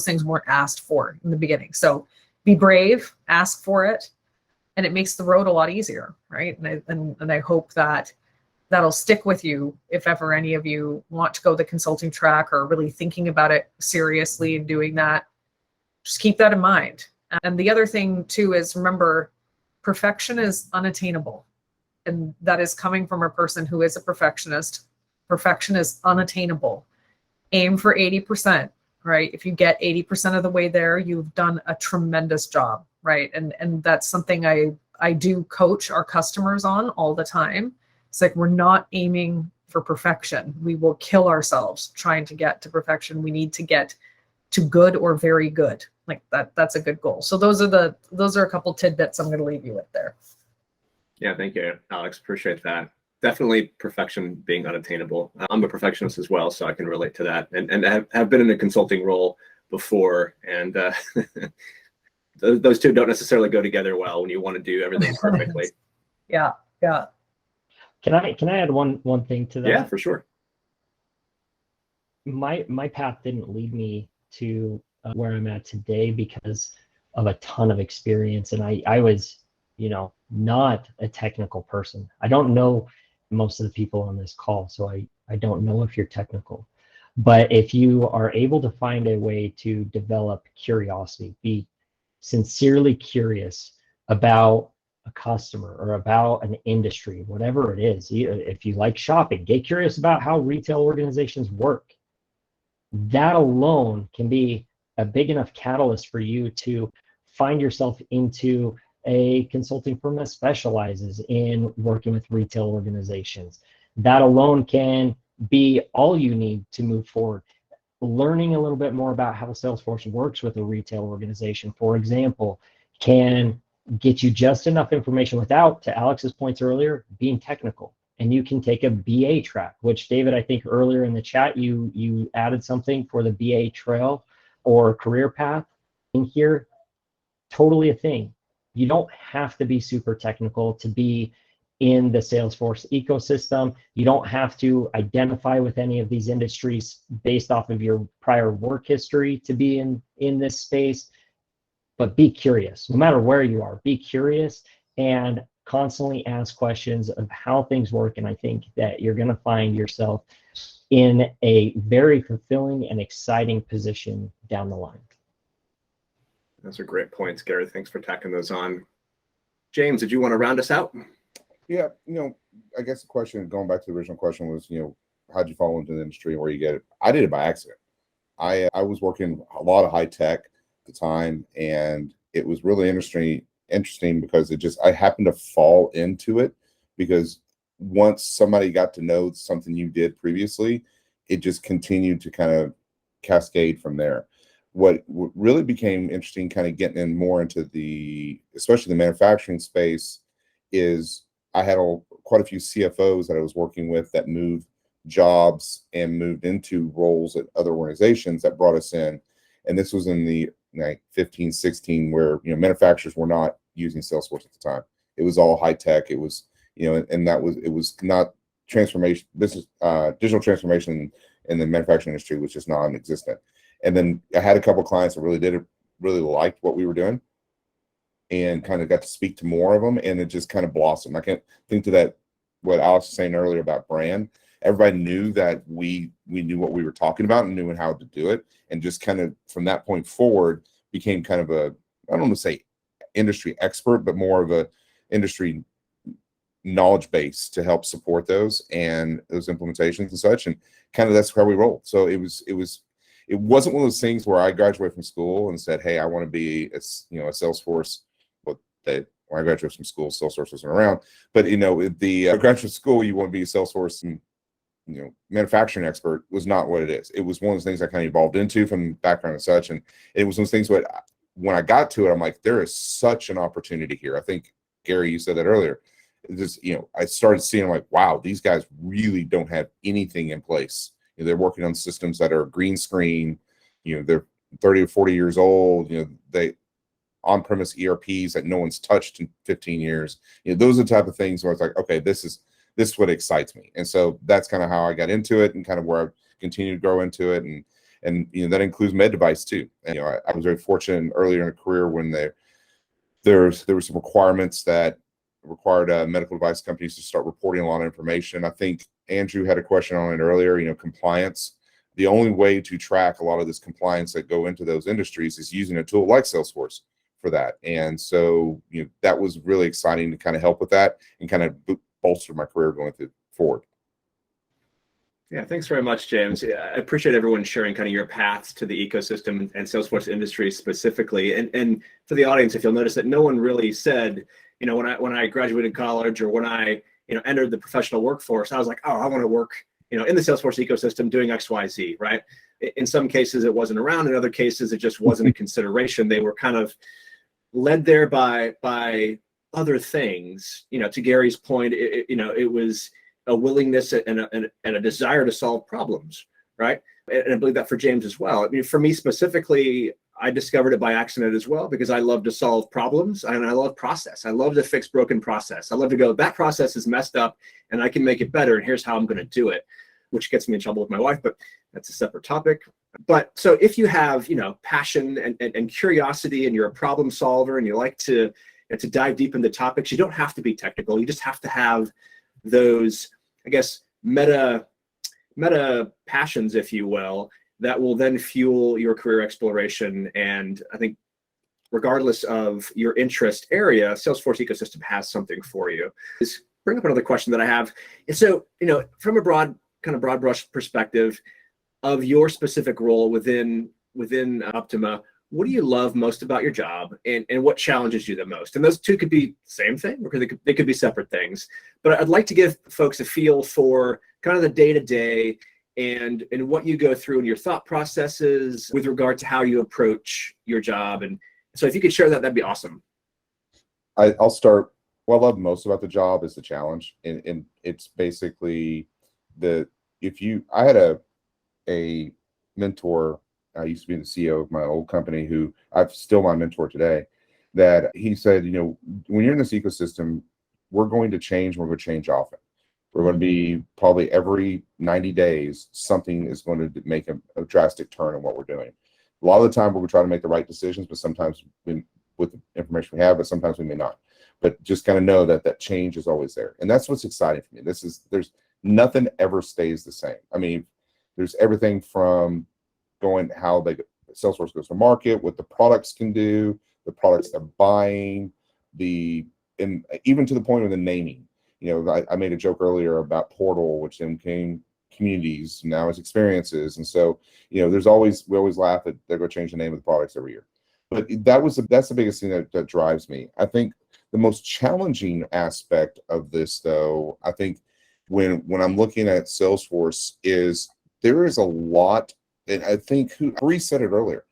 things weren't asked for in the beginning. So be brave, ask for it, and it makes the road a lot easier, right? And I hope that that'll stick with you if ever any of you want to go the consulting track or really thinking about it seriously and doing that. Just keep that in mind. And the other thing too is, remember, perfection is unattainable. And that is coming from a person who is a perfectionist. Perfection is unattainable. Aim for 80%, right? If you get 80% of the way there, you've done a tremendous job, right? And that's something I do coach our customers on all the time. It's like, we're not aiming for perfection. We will kill ourselves trying to get to perfection. We need to get to good or very good. Like that's a good goal. So those are a couple tidbits I'm going to leave you with there. Yeah, thank you, Alex. Appreciate that. Definitely perfection being unattainable. I'm a perfectionist as well, so I can relate to that. And have been in a consulting role before, and those two don't necessarily go together well when you want to do everything perfectly. Yeah. Can I add one thing to that? Yeah, for sure. My path didn't lead me to where I'm at today because of a ton of experience, and I was, not a technical person. I don't know most of the people on this call, so I don't know if you're technical. But if you are able to find a way to develop curiosity, be sincerely curious about a customer or about an industry, whatever it is. If you like shopping, get curious about how retail organizations work. That alone can be a big enough catalyst for you to find yourself into a consulting firm that specializes in working with retail organizations. That alone can be all you need to move forward. Learning a little bit more about how Salesforce works with a retail organization, for example, can get you just enough information without, to Alex's points earlier, being technical. And you can take a BA track, which David, I think earlier in the chat, you added something for the BA trail or career path in here. Totally a thing. You don't have to be super technical to be in the Salesforce ecosystem. You don't have to identify with any of these industries based off of your prior work history to be in this space, but be curious. No matter where you are, be curious and constantly ask questions of how things work. And I think that you're going to find yourself in a very fulfilling and exciting position down the line. Those are great points, Gary. Thanks for tacking those on. James, did you want to round us out? Yeah, I guess the question, going back to the original question, was, how'd you fall into the industry and where you get it? I did it by accident. I was working a lot of high tech at the time, and it was really interesting because I happened to fall into it because once somebody got to know something you did previously, it just continued to kind of cascade from there. What really became interesting, kind of getting in more into especially the manufacturing space, is I had quite a few CFOs that I was working with that moved jobs and moved into roles at other organizations that brought us in. And this was in the 15, 16, where manufacturers were not using Salesforce at the time. It was all high tech. It was and it was not transformation, business, digital transformation in the manufacturing industry was just non-existent. And then I had a couple of clients that really liked what we were doing, and kind of got to speak to more of them, and it just kind of blossomed. I can't think to that, what Alex was saying earlier about brand. Everybody knew that we knew what we were talking about and knew how to do it, and just kind of from that point forward became kind of I don't want to say industry expert, but more of a industry knowledge base to help support those implementations and such, and kind of that's how we rolled. So it wasn't one of those things where I graduated from school and said, hey, I want to be a Salesforce. When I graduated from school, Salesforce wasn't around, but the graduate school, you want to be a Salesforce and manufacturing expert was not what it is. It was one of those things I kind of evolved into from background and such, and it was one of those things when I got to it, I'm like, there is such an opportunity here. I think, Gary, you said that earlier. I started seeing, like, wow, these guys really don't have anything in place. They're working on systems that are green screen. They're 30 or 40 years old. They on-premise ERPs that no one's touched in 15 years. Those are the type of things where it's like, okay, this is what excites me. And so that's kind of how I got into it, and kind of where I continued to grow into it. And that includes med device too. And I was very fortunate earlier in a career when there were some requirements that required medical device companies to start reporting a lot of information. I think Andrew had a question on it earlier, compliance. The only way to track a lot of this compliance that go into those industries is using a tool like Salesforce for that. And so, that was really exciting to kind of help with that and kind of bolster my career going forward. Yeah, thanks very much, James. I appreciate everyone sharing kind of your paths to the ecosystem and Salesforce industry specifically. And for the audience, if you'll notice that no one really said, when I graduated college or when I entered the professional workforce, I was like, oh, I want to work in the Salesforce ecosystem doing X, Y, Z, right? In some cases, it wasn't around. In other cases, it just wasn't a consideration. They were kind of led there by other things. To Gary's point, it was a willingness and a desire to solve problems, right? And I believe that for James as well. I mean, for me specifically, I discovered it by accident as well, because I love to solve problems and I love process. I love to fix broken process. I love to go, that process is messed up and I can make it better, and here's how I'm going to do it, which gets me in trouble with my wife, but that's a separate topic. But so if you have, passion and curiosity, and you're a problem solver and you like to dive deep into topics, you don't have to be technical. You just have to have those, I guess, meta passions, if you will, that will then fuel your career exploration. And I think regardless of your interest area, Salesforce ecosystem has something for you. This bring up another question that I have. And so, from a broad brush perspective of your specific role within Uptima, what do you love most about your job, and what challenges you the most? And those two could be the same thing, or they could be separate things. But I'd like to give folks a feel for kind of the day-to-day and what you go through in your thought processes with regard to how you approach your job. And so if you could share that, that'd be awesome. I'll start. What I love most about the job is the challenge. And it's basically I had a mentor. I used to be the CEO of my old company, who I've still my mentor today. that he said, when you're in this ecosystem, we're going to change. We're going to change often. We're going to be probably every 90 days, something is going to make a drastic turn in what we're doing. A lot of the time, we're trying to make the right decisions, but sometimes with the information we have, but sometimes we may not. But just kind of know that change is always there. And that's what's exciting for me. There's nothing ever stays the same. I mean, there's everything from how Salesforce goes to market, what the products can do, the products they're buying, and even to the point of the naming. I made a joke earlier about Purl, which then became communities, now it's experiences. And so, we always laugh that they're going to change the name of the products every year. But that's the biggest thing that drives me. I think the most challenging aspect of this, though, I think when I'm looking at Salesforce is there is a lot, and I think Brie said it earlier,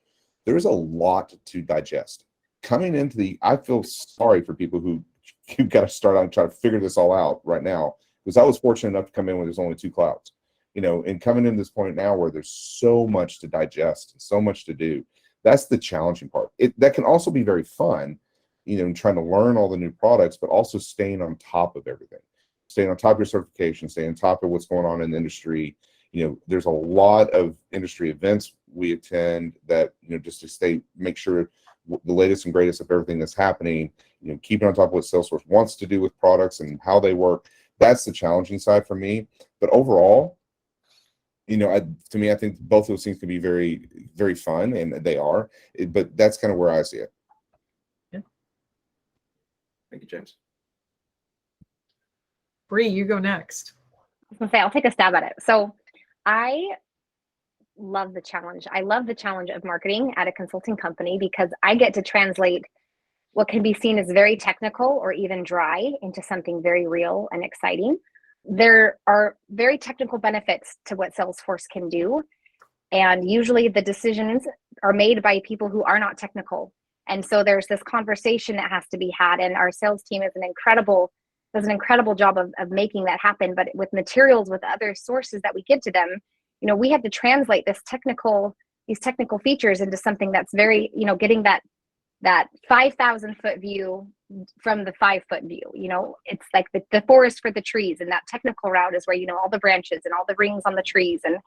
there is a lot to digest. Coming into I feel sorry for people who've got to start out and try to figure this all out right now, because I was fortunate enough to come in when there's only 2 clouds, and coming in this point now where there's so much to digest and so much to do. That's the challenging part. That can also be very fun, trying to learn all the new products, but also staying on top of everything, staying on top of your certification, staying on top of what's going on in the industry. There's a lot of industry events we attend that, just to make sure the latest and greatest of everything that's happening, keeping on top of what Salesforce wants to do with products and how they work. That's the challenging side for me. But overall, to me, I think both of those things can be very, very fun, and they are. But that's kind of where I see it. Yeah. Thank you, James. Brie, you go next. I was gonna say, I'll take a stab at it. So I love the challenge. I love the challenge of marketing at a consulting company, because I get to translate what can be seen as very technical or even dry into something very real and exciting. There are very technical benefits to what Salesforce can do. And usually the decisions are made by people who are not technical. And so there's this conversation that has to be had. And our sales team does an incredible job of making that happen. But with materials, with other sources that we give to them, we have to translate these technical features into something that's very, getting that 5,000 foot view from the 5 foot view. It's like the forest for the trees, and that technical route is where, all the branches and all the rings on the trees and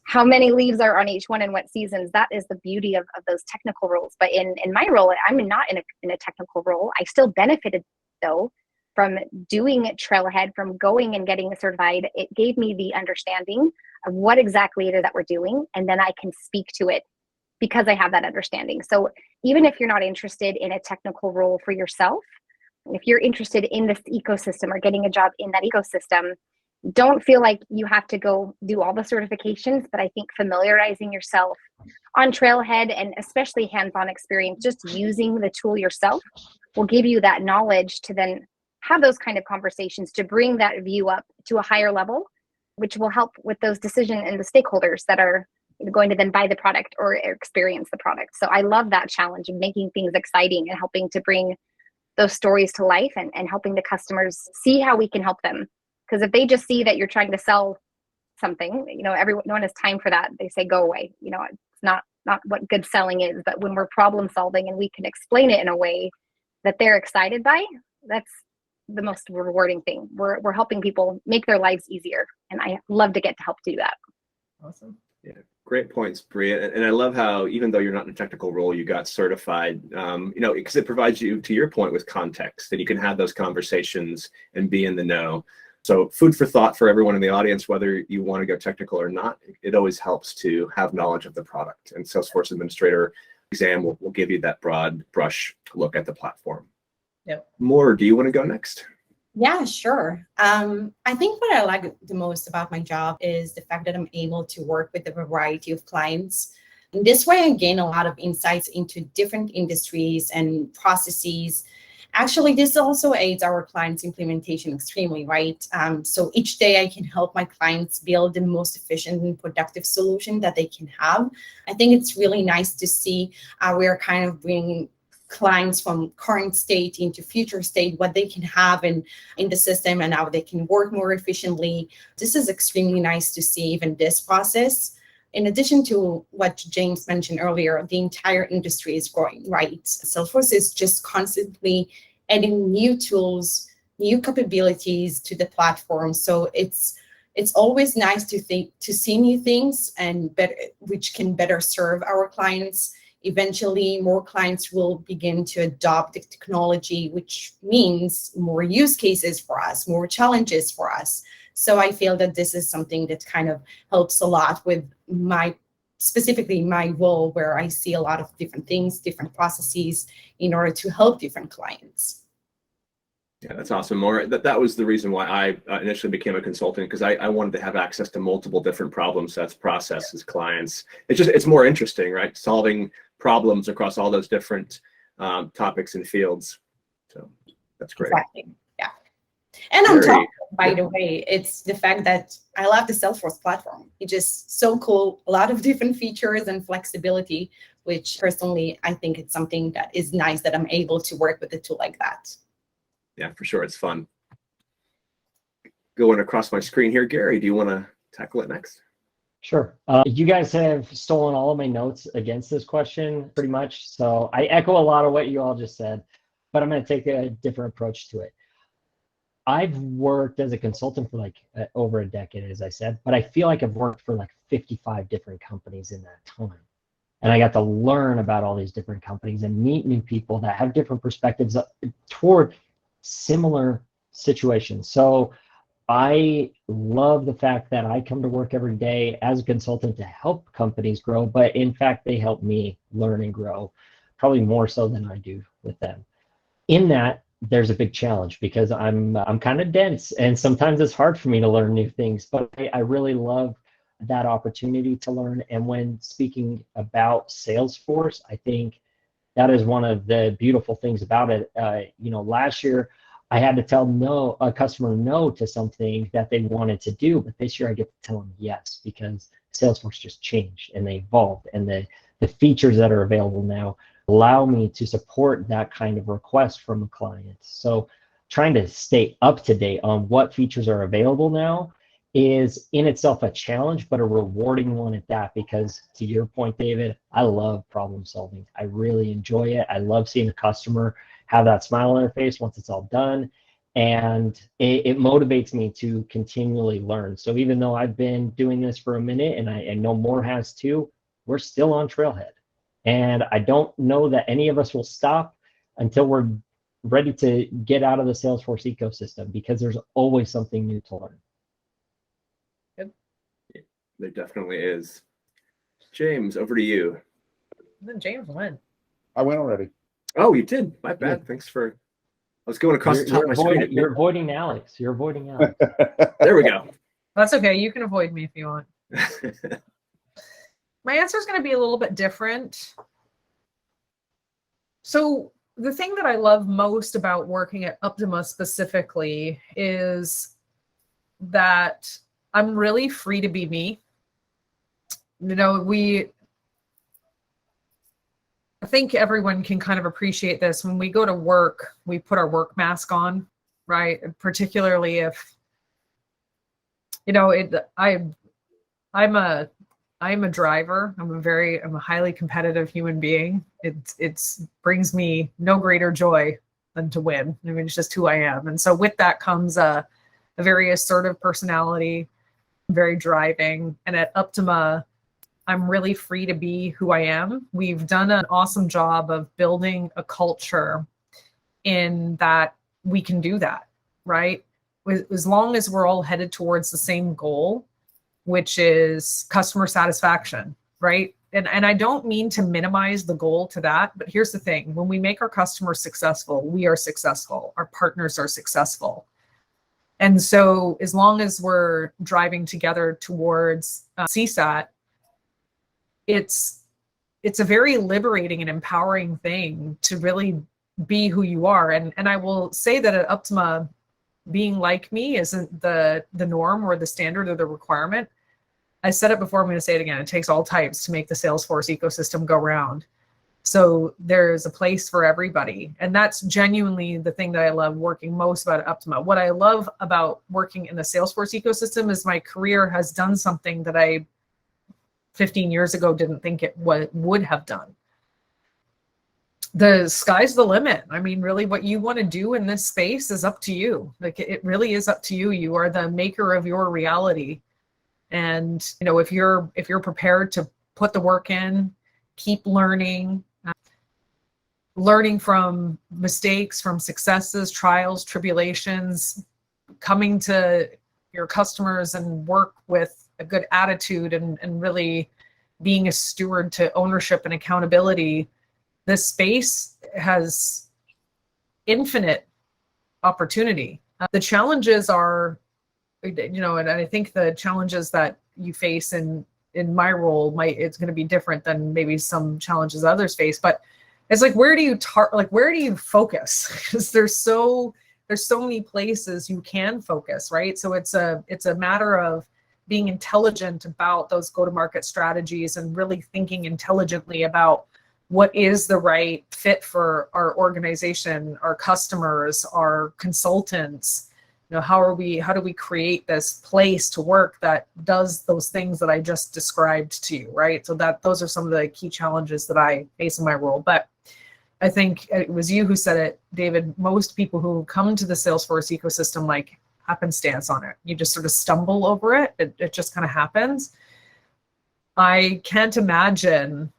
how many leaves are on each one and what seasons. That is the beauty of those technical roles. But in my role, I'm not in a technical role. I still benefited, though, from doing Trailhead, from going and getting certified. It gave me the understanding of what exactly it is that we're doing, and then I can speak to it because I have that understanding. So even if you're not interested in a technical role for yourself, if you're interested in this ecosystem or getting a job in that ecosystem, don't feel like you have to go do all the certifications. But I think familiarizing yourself on Trailhead, and especially hands-on experience, just using the tool yourself, will give you that knowledge to then have those kind of conversations, to bring that view up to a higher level, which will help with those decisions and the stakeholders that are going to then buy the product or experience the product. So I love that challenge of making things exciting and helping to bring those stories to life, and helping the customers see how we can help them. Because if they just see that you're trying to sell something, no one has time for that. They say, go away. It's not what good selling is. But when we're problem solving and we can explain it in a way that they're excited by, that's the most rewarding thing. We're helping people make their lives easier, and I love to get to help do that. Awesome. Yeah, great points, Brie. And I love how, even though you're not in a technical role, you got certified, because it provides you, to your point, with context, and you can have those conversations and be in the know. So food for thought for everyone in the audience, whether you want to go technical or not, it always helps to have knowledge of the product. And Salesforce Administrator exam will give you that broad brush look at the platform. Yep. More, do you want to go next? Yeah, sure. I think what I like the most about my job is the fact that I'm able to work with a variety of clients. And this way, I gain a lot of insights into different industries and processes. Actually, this also aids our clients' implementation extremely, right? So each day I can help my clients build the most efficient and productive solution that they can have. I think it's really nice to see we're kind of bringing clients from current state into future state, what they can have in the system and how they can work more efficiently. This is extremely nice to see even this process. in addition to what James mentioned earlier, the entire industry is growing, right? Salesforce is just constantly adding new tools, new capabilities to the platform. So it's always nice to see new things and better, which can better serve our clients. Eventually, more clients will begin to adopt the technology, which means more use cases for us, more challenges for us. So I feel that this is something that kind of helps a lot with specifically my role, where I see a lot of different things, different processes in order to help different clients. Yeah, that's awesome. Maura, that was the reason why I initially became a consultant, because I wanted to have access to multiple different problem sets, processes, clients. It's more interesting, right? Solving problems across all those different topics and fields. So that's great. Exactly. Yeah. And on top, by the way, it's the fact that I love the Salesforce platform. It's just so cool. A lot of different features and flexibility, which personally, I think it's something that is nice that I'm able to work with a tool like that. Yeah, for sure. It's fun. Going across my screen here, Gary, do you want to tackle it next? Sure. You guys have stolen all of my notes against this question pretty much. So I echo a lot of what you all just said, but I'm going to take a different approach to it. I've worked as a consultant for like over a decade, as I said, but I feel like I've worked for like 55 different companies in that time. And I got to learn about all these different companies and meet new people that have different perspectives toward similar situations. So I love the fact that I come to work every day as a consultant to help companies grow, but in fact, they help me learn and grow, probably more so than I do with them. In that, there's a big challenge because I'm kind of dense, and sometimes it's hard for me to learn new things, but I really love that opportunity to learn. And when speaking about Salesforce, I think that is one of the beautiful things about it. Last year I had to tell a customer no to something that they wanted to do, but this year I get to tell them yes, because Salesforce just changed and they evolved, and the features that are available now allow me to support that kind of request from a client. So trying to stay up to date on what features are available now is in itself a challenge, but a rewarding one at that, because to your point, David, I love problem solving. I really enjoy it. I love seeing a customer have that smile on their face once it's all done. And it motivates me to continually learn. So even though I've been doing this for a minute and I know more has too, we're still on Trailhead. And I don't know that any of us will stop until we're ready to get out of the Salesforce ecosystem, because there's always something new to learn. There definitely is. James, over to you. Then James went. I went already. Oh, you did. My bad. Yeah. Thanks for. I was going across the top of my screen. You're avoiding Alex. You're avoiding Alex. There we go. That's okay. You can avoid me if you want. My answer is going to be a little bit different. So the thing that I love most about working at Uptima specifically is that I'm really free to be me. I think everyone can kind of appreciate this. When we go to work, we put our work mask on, right? Particularly if, I'm a driver. I'm a highly competitive human being. It brings me no greater joy than to win. I mean, it's just who I am. And so with that comes a very assertive personality, very driving. And at Uptima, I'm really free to be who I am. We've done an awesome job of building a culture in that we can do that, right? As long as we're all headed towards the same goal, which is customer satisfaction, right? And I don't mean to minimize the goal to that, but here's the thing. When we make our customers successful, we are successful. Our partners are successful. And so as long as we're driving together towards CSAT, it's a very liberating and empowering thing to really be who you are. And I will say that at Uptima, being like me isn't the norm or the standard or the requirement. I said it before, I'm going to say it again. It takes all types to make the Salesforce ecosystem go round. So there's a place for everybody. And that's genuinely the thing that I love working most about Uptima. What I love about working in the Salesforce ecosystem is my career has done something that I 15 years ago didn't think it would have done. The sky's the limit. I mean, really what you want to do in this space is up to you. Like it really is up to you. You are the maker of your reality. And, you know, if you're prepared to put the work in, keep learning, learning from mistakes, from successes, trials, tribulations, coming to your customers and work with a good attitude and really being a steward to ownership and accountability, this space has infinite opportunity. The challenges are, you know, and I think the challenges that you face in my role it's going to be different than maybe some challenges others face, but it's like, where do you focus? Because there's so many places you can focus, right? So it's a matter of being intelligent about those go-to-market strategies and really thinking intelligently about what is the right fit for our organization, our customers, our consultants. You know, how do we create this place to work that does those things that I just described to you, right? So those are some of the key challenges that I face in my role. But I think it was you who said it, David. Most people who come to the Salesforce ecosystem like happenstance on it. You just sort of stumble over it. It just kind of happens. I can't imagine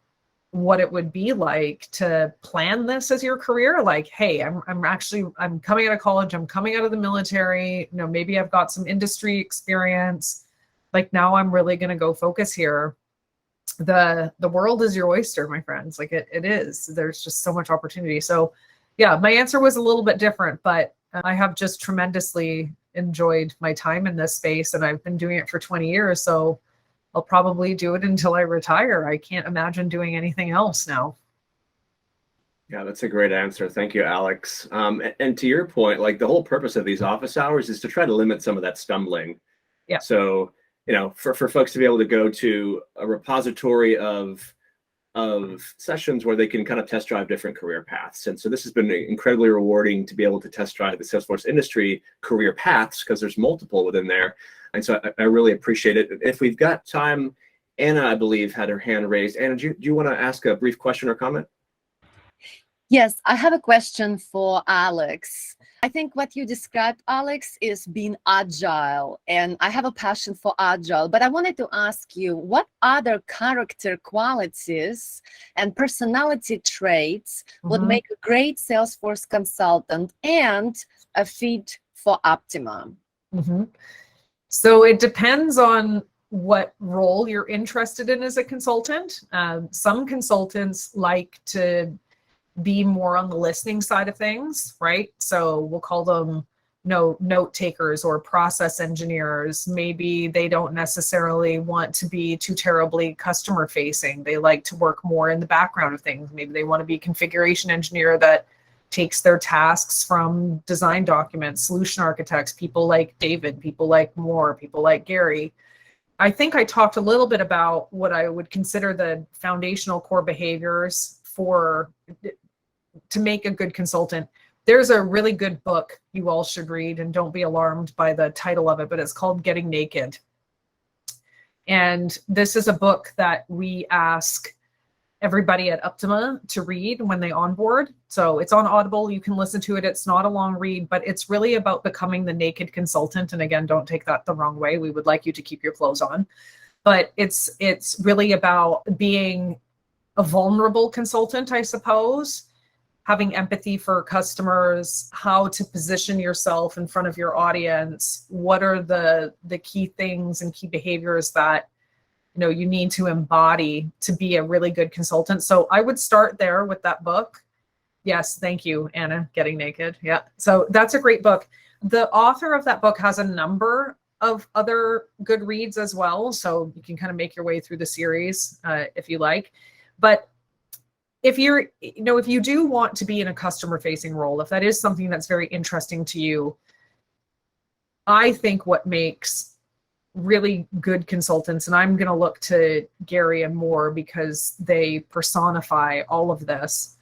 what it would be like to plan this as your career. Like, hey, I'm coming out of college, I'm coming out of the military, you know, maybe I've got some industry experience. Like now I'm really going to go focus here. The world is your oyster, my friends. Like it is. There's just so much opportunity. So yeah, my answer was a little bit different, but I have just tremendously enjoyed my time in this space, and I've been doing it for 20 years. So I'll probably do it until I retire. I can't imagine doing anything else now. Yeah, that's a great answer. Thank you, Alex. And to your point, like the whole purpose of these office hours is to try to limit some of that stumbling. Yeah. So, you know, for folks to be able to go to a repository of sessions where they can kind of test drive different career paths. And so this has been incredibly rewarding to be able to test drive the Salesforce industry career paths, because there's multiple within there. And so I really appreciate it. If we've got time, Anna, I believe, had her hand raised. Anna, do you want to ask a brief question or comment? Yes, I have a question for Alex. I think what you described, Alex, is being agile, and I have a passion for agile, but I wanted to ask you, what other character qualities and personality traits would make a great Salesforce consultant and a fit for Uptima? So it depends on what role you're interested in as a consultant. Some consultants like to be more on the listening side of things, right? So we'll call them note takers or process engineers. Maybe they don't necessarily want to be too terribly customer facing. They like to work more in the background of things. Maybe they want to be a configuration engineer that takes their tasks from design documents, solution architects, people like David, people like Moore, people like Gary. I think I talked a little bit about what I would consider the foundational core behaviors to make a good consultant. There's a really good book you all should read, and don't be alarmed by the title of it, but it's called Getting Naked. And this is a book that we ask everybody at Uptima to read when they onboard. So it's on Audible. You can listen to it. It's not a long read, but it's really about becoming the naked consultant. And again, don't take that the wrong way. We would like you to keep your clothes on. But it's really about being a vulnerable consultant, I suppose, having empathy for customers, how to position yourself in front of your audience, what are the key things and key behaviors that you need to embody to be a really good consultant. So I would start there with that book. Yes, thank you, Anna, Getting Naked. Yeah, so that's a great book. The author of that book has a number of other good reads as well, so you can kind of make your way through the series if you like. But if you do want to be in a customer-facing role, if that is something that's very interesting to you, I think what makes really good consultants, and I'm going to look to Gary and Moore because they personify all of this.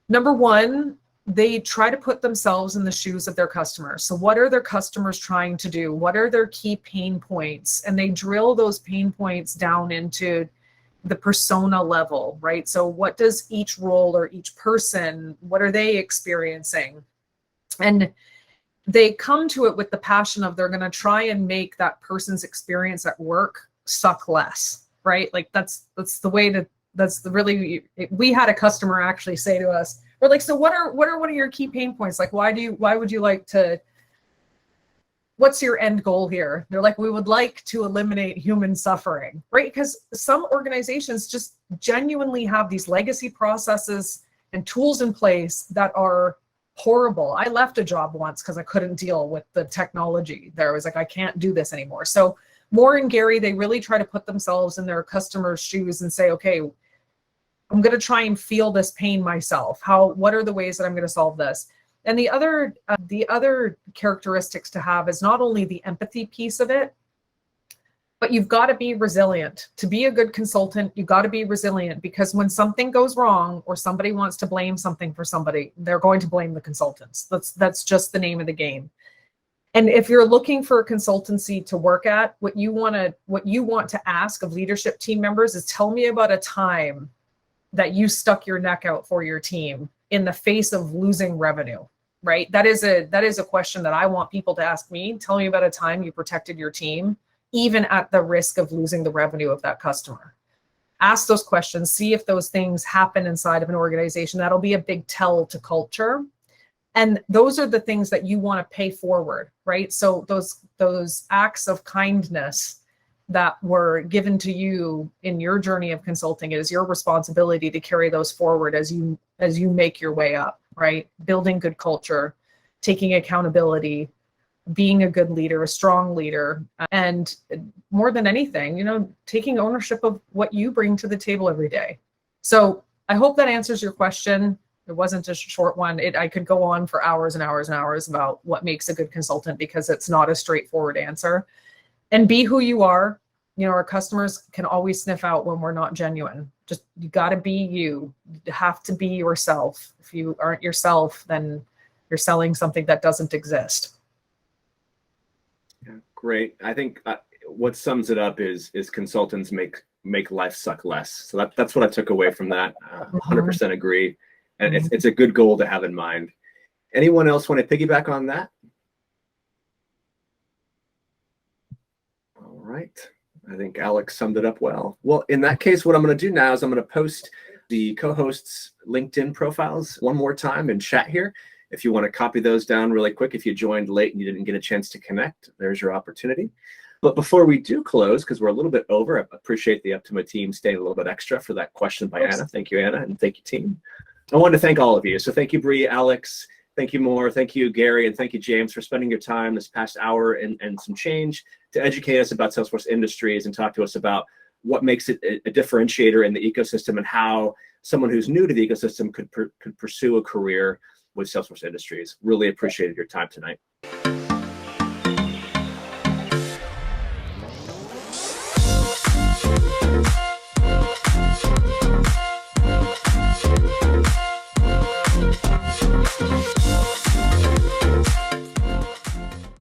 Number one, they try to put themselves in the shoes of their customers. So what are their customers trying to do? What are their key pain points? And they drill those pain points down into the persona level, right? So what does each role or each person, what are they experiencing? And they come to it with the passion of they're going to try and make that person's experience at work suck less, right? Like that's the way to, we had a customer actually say to us, we're like, so what are one of your key pain points? Like, why would you like to, what's your end goal here? They're like, we would like to eliminate human suffering, right? Because some organizations just genuinely have these legacy processes and tools in place that are horrible. I left a job once because I couldn't deal with the technology there. I was like, I can't do this anymore. So Moore and Gary, they really try to put themselves in their customers' shoes and say, okay, I'm going to try and feel this pain myself. What are the ways that I'm going to solve this? And the other characteristics to have is not only the empathy piece of it, but you've got to be resilient. To be a good consultant, you've got to be resilient, because when something goes wrong or somebody wants to blame something for somebody, they're going to blame the consultants. That's just the name of the game. And if you're looking for a consultancy to work at, what you want to ask of leadership team members is, tell me about a time that you stuck your neck out for your team in the face of losing revenue, right? That is a question that I want people to ask me. Tell me about a time you protected your team, even at the risk of losing the revenue of that customer. Ask those questions, see if those things happen inside of an organization. That'll be a big tell to culture. And those are the things that you want to pay forward, right? So those acts of kindness that were given to you in your journey of consulting, it is your responsibility to carry those forward as you make your way up, right? Building good culture, taking accountability, being a good leader, a strong leader, and more than anything, taking ownership of what you bring to the table every day. So I hope that answers your question. It wasn't just a short one. I could go on for hours and hours and hours about what makes a good consultant, because it's not a straightforward answer. And be who you are. Our customers can always sniff out when we're not genuine. Just, you got to be you. You have to be yourself. If you aren't yourself, then you're selling something that doesn't exist. Yeah, great. I think what sums it up is consultants make life suck less. So that's what I took away from that. 100% agree. And it's a good goal to have in mind. Anyone else want to piggyback on that? All right. I think Alex summed it up well. Well, in that case, what I'm going to do now is I'm going to post the co-hosts' LinkedIn profiles one more time in chat here. If you want to copy those down really quick, if you joined late and you didn't get a chance to connect, there's your opportunity. But before we do close, because we're a little bit over, I appreciate the Uptima team staying a little bit extra for that question by Anna. Thank you, Anna, and thank you, team. I want to thank all of you. So thank you, Brie, Alex, thank you, Moore, thank you, Gary, and thank you, James, for spending your time this past hour and some change to educate us about Salesforce Industries and talk to us about what makes it a differentiator in the ecosystem and how someone who's new to the ecosystem could pursue a career with Salesforce Industries. Really appreciated your time tonight.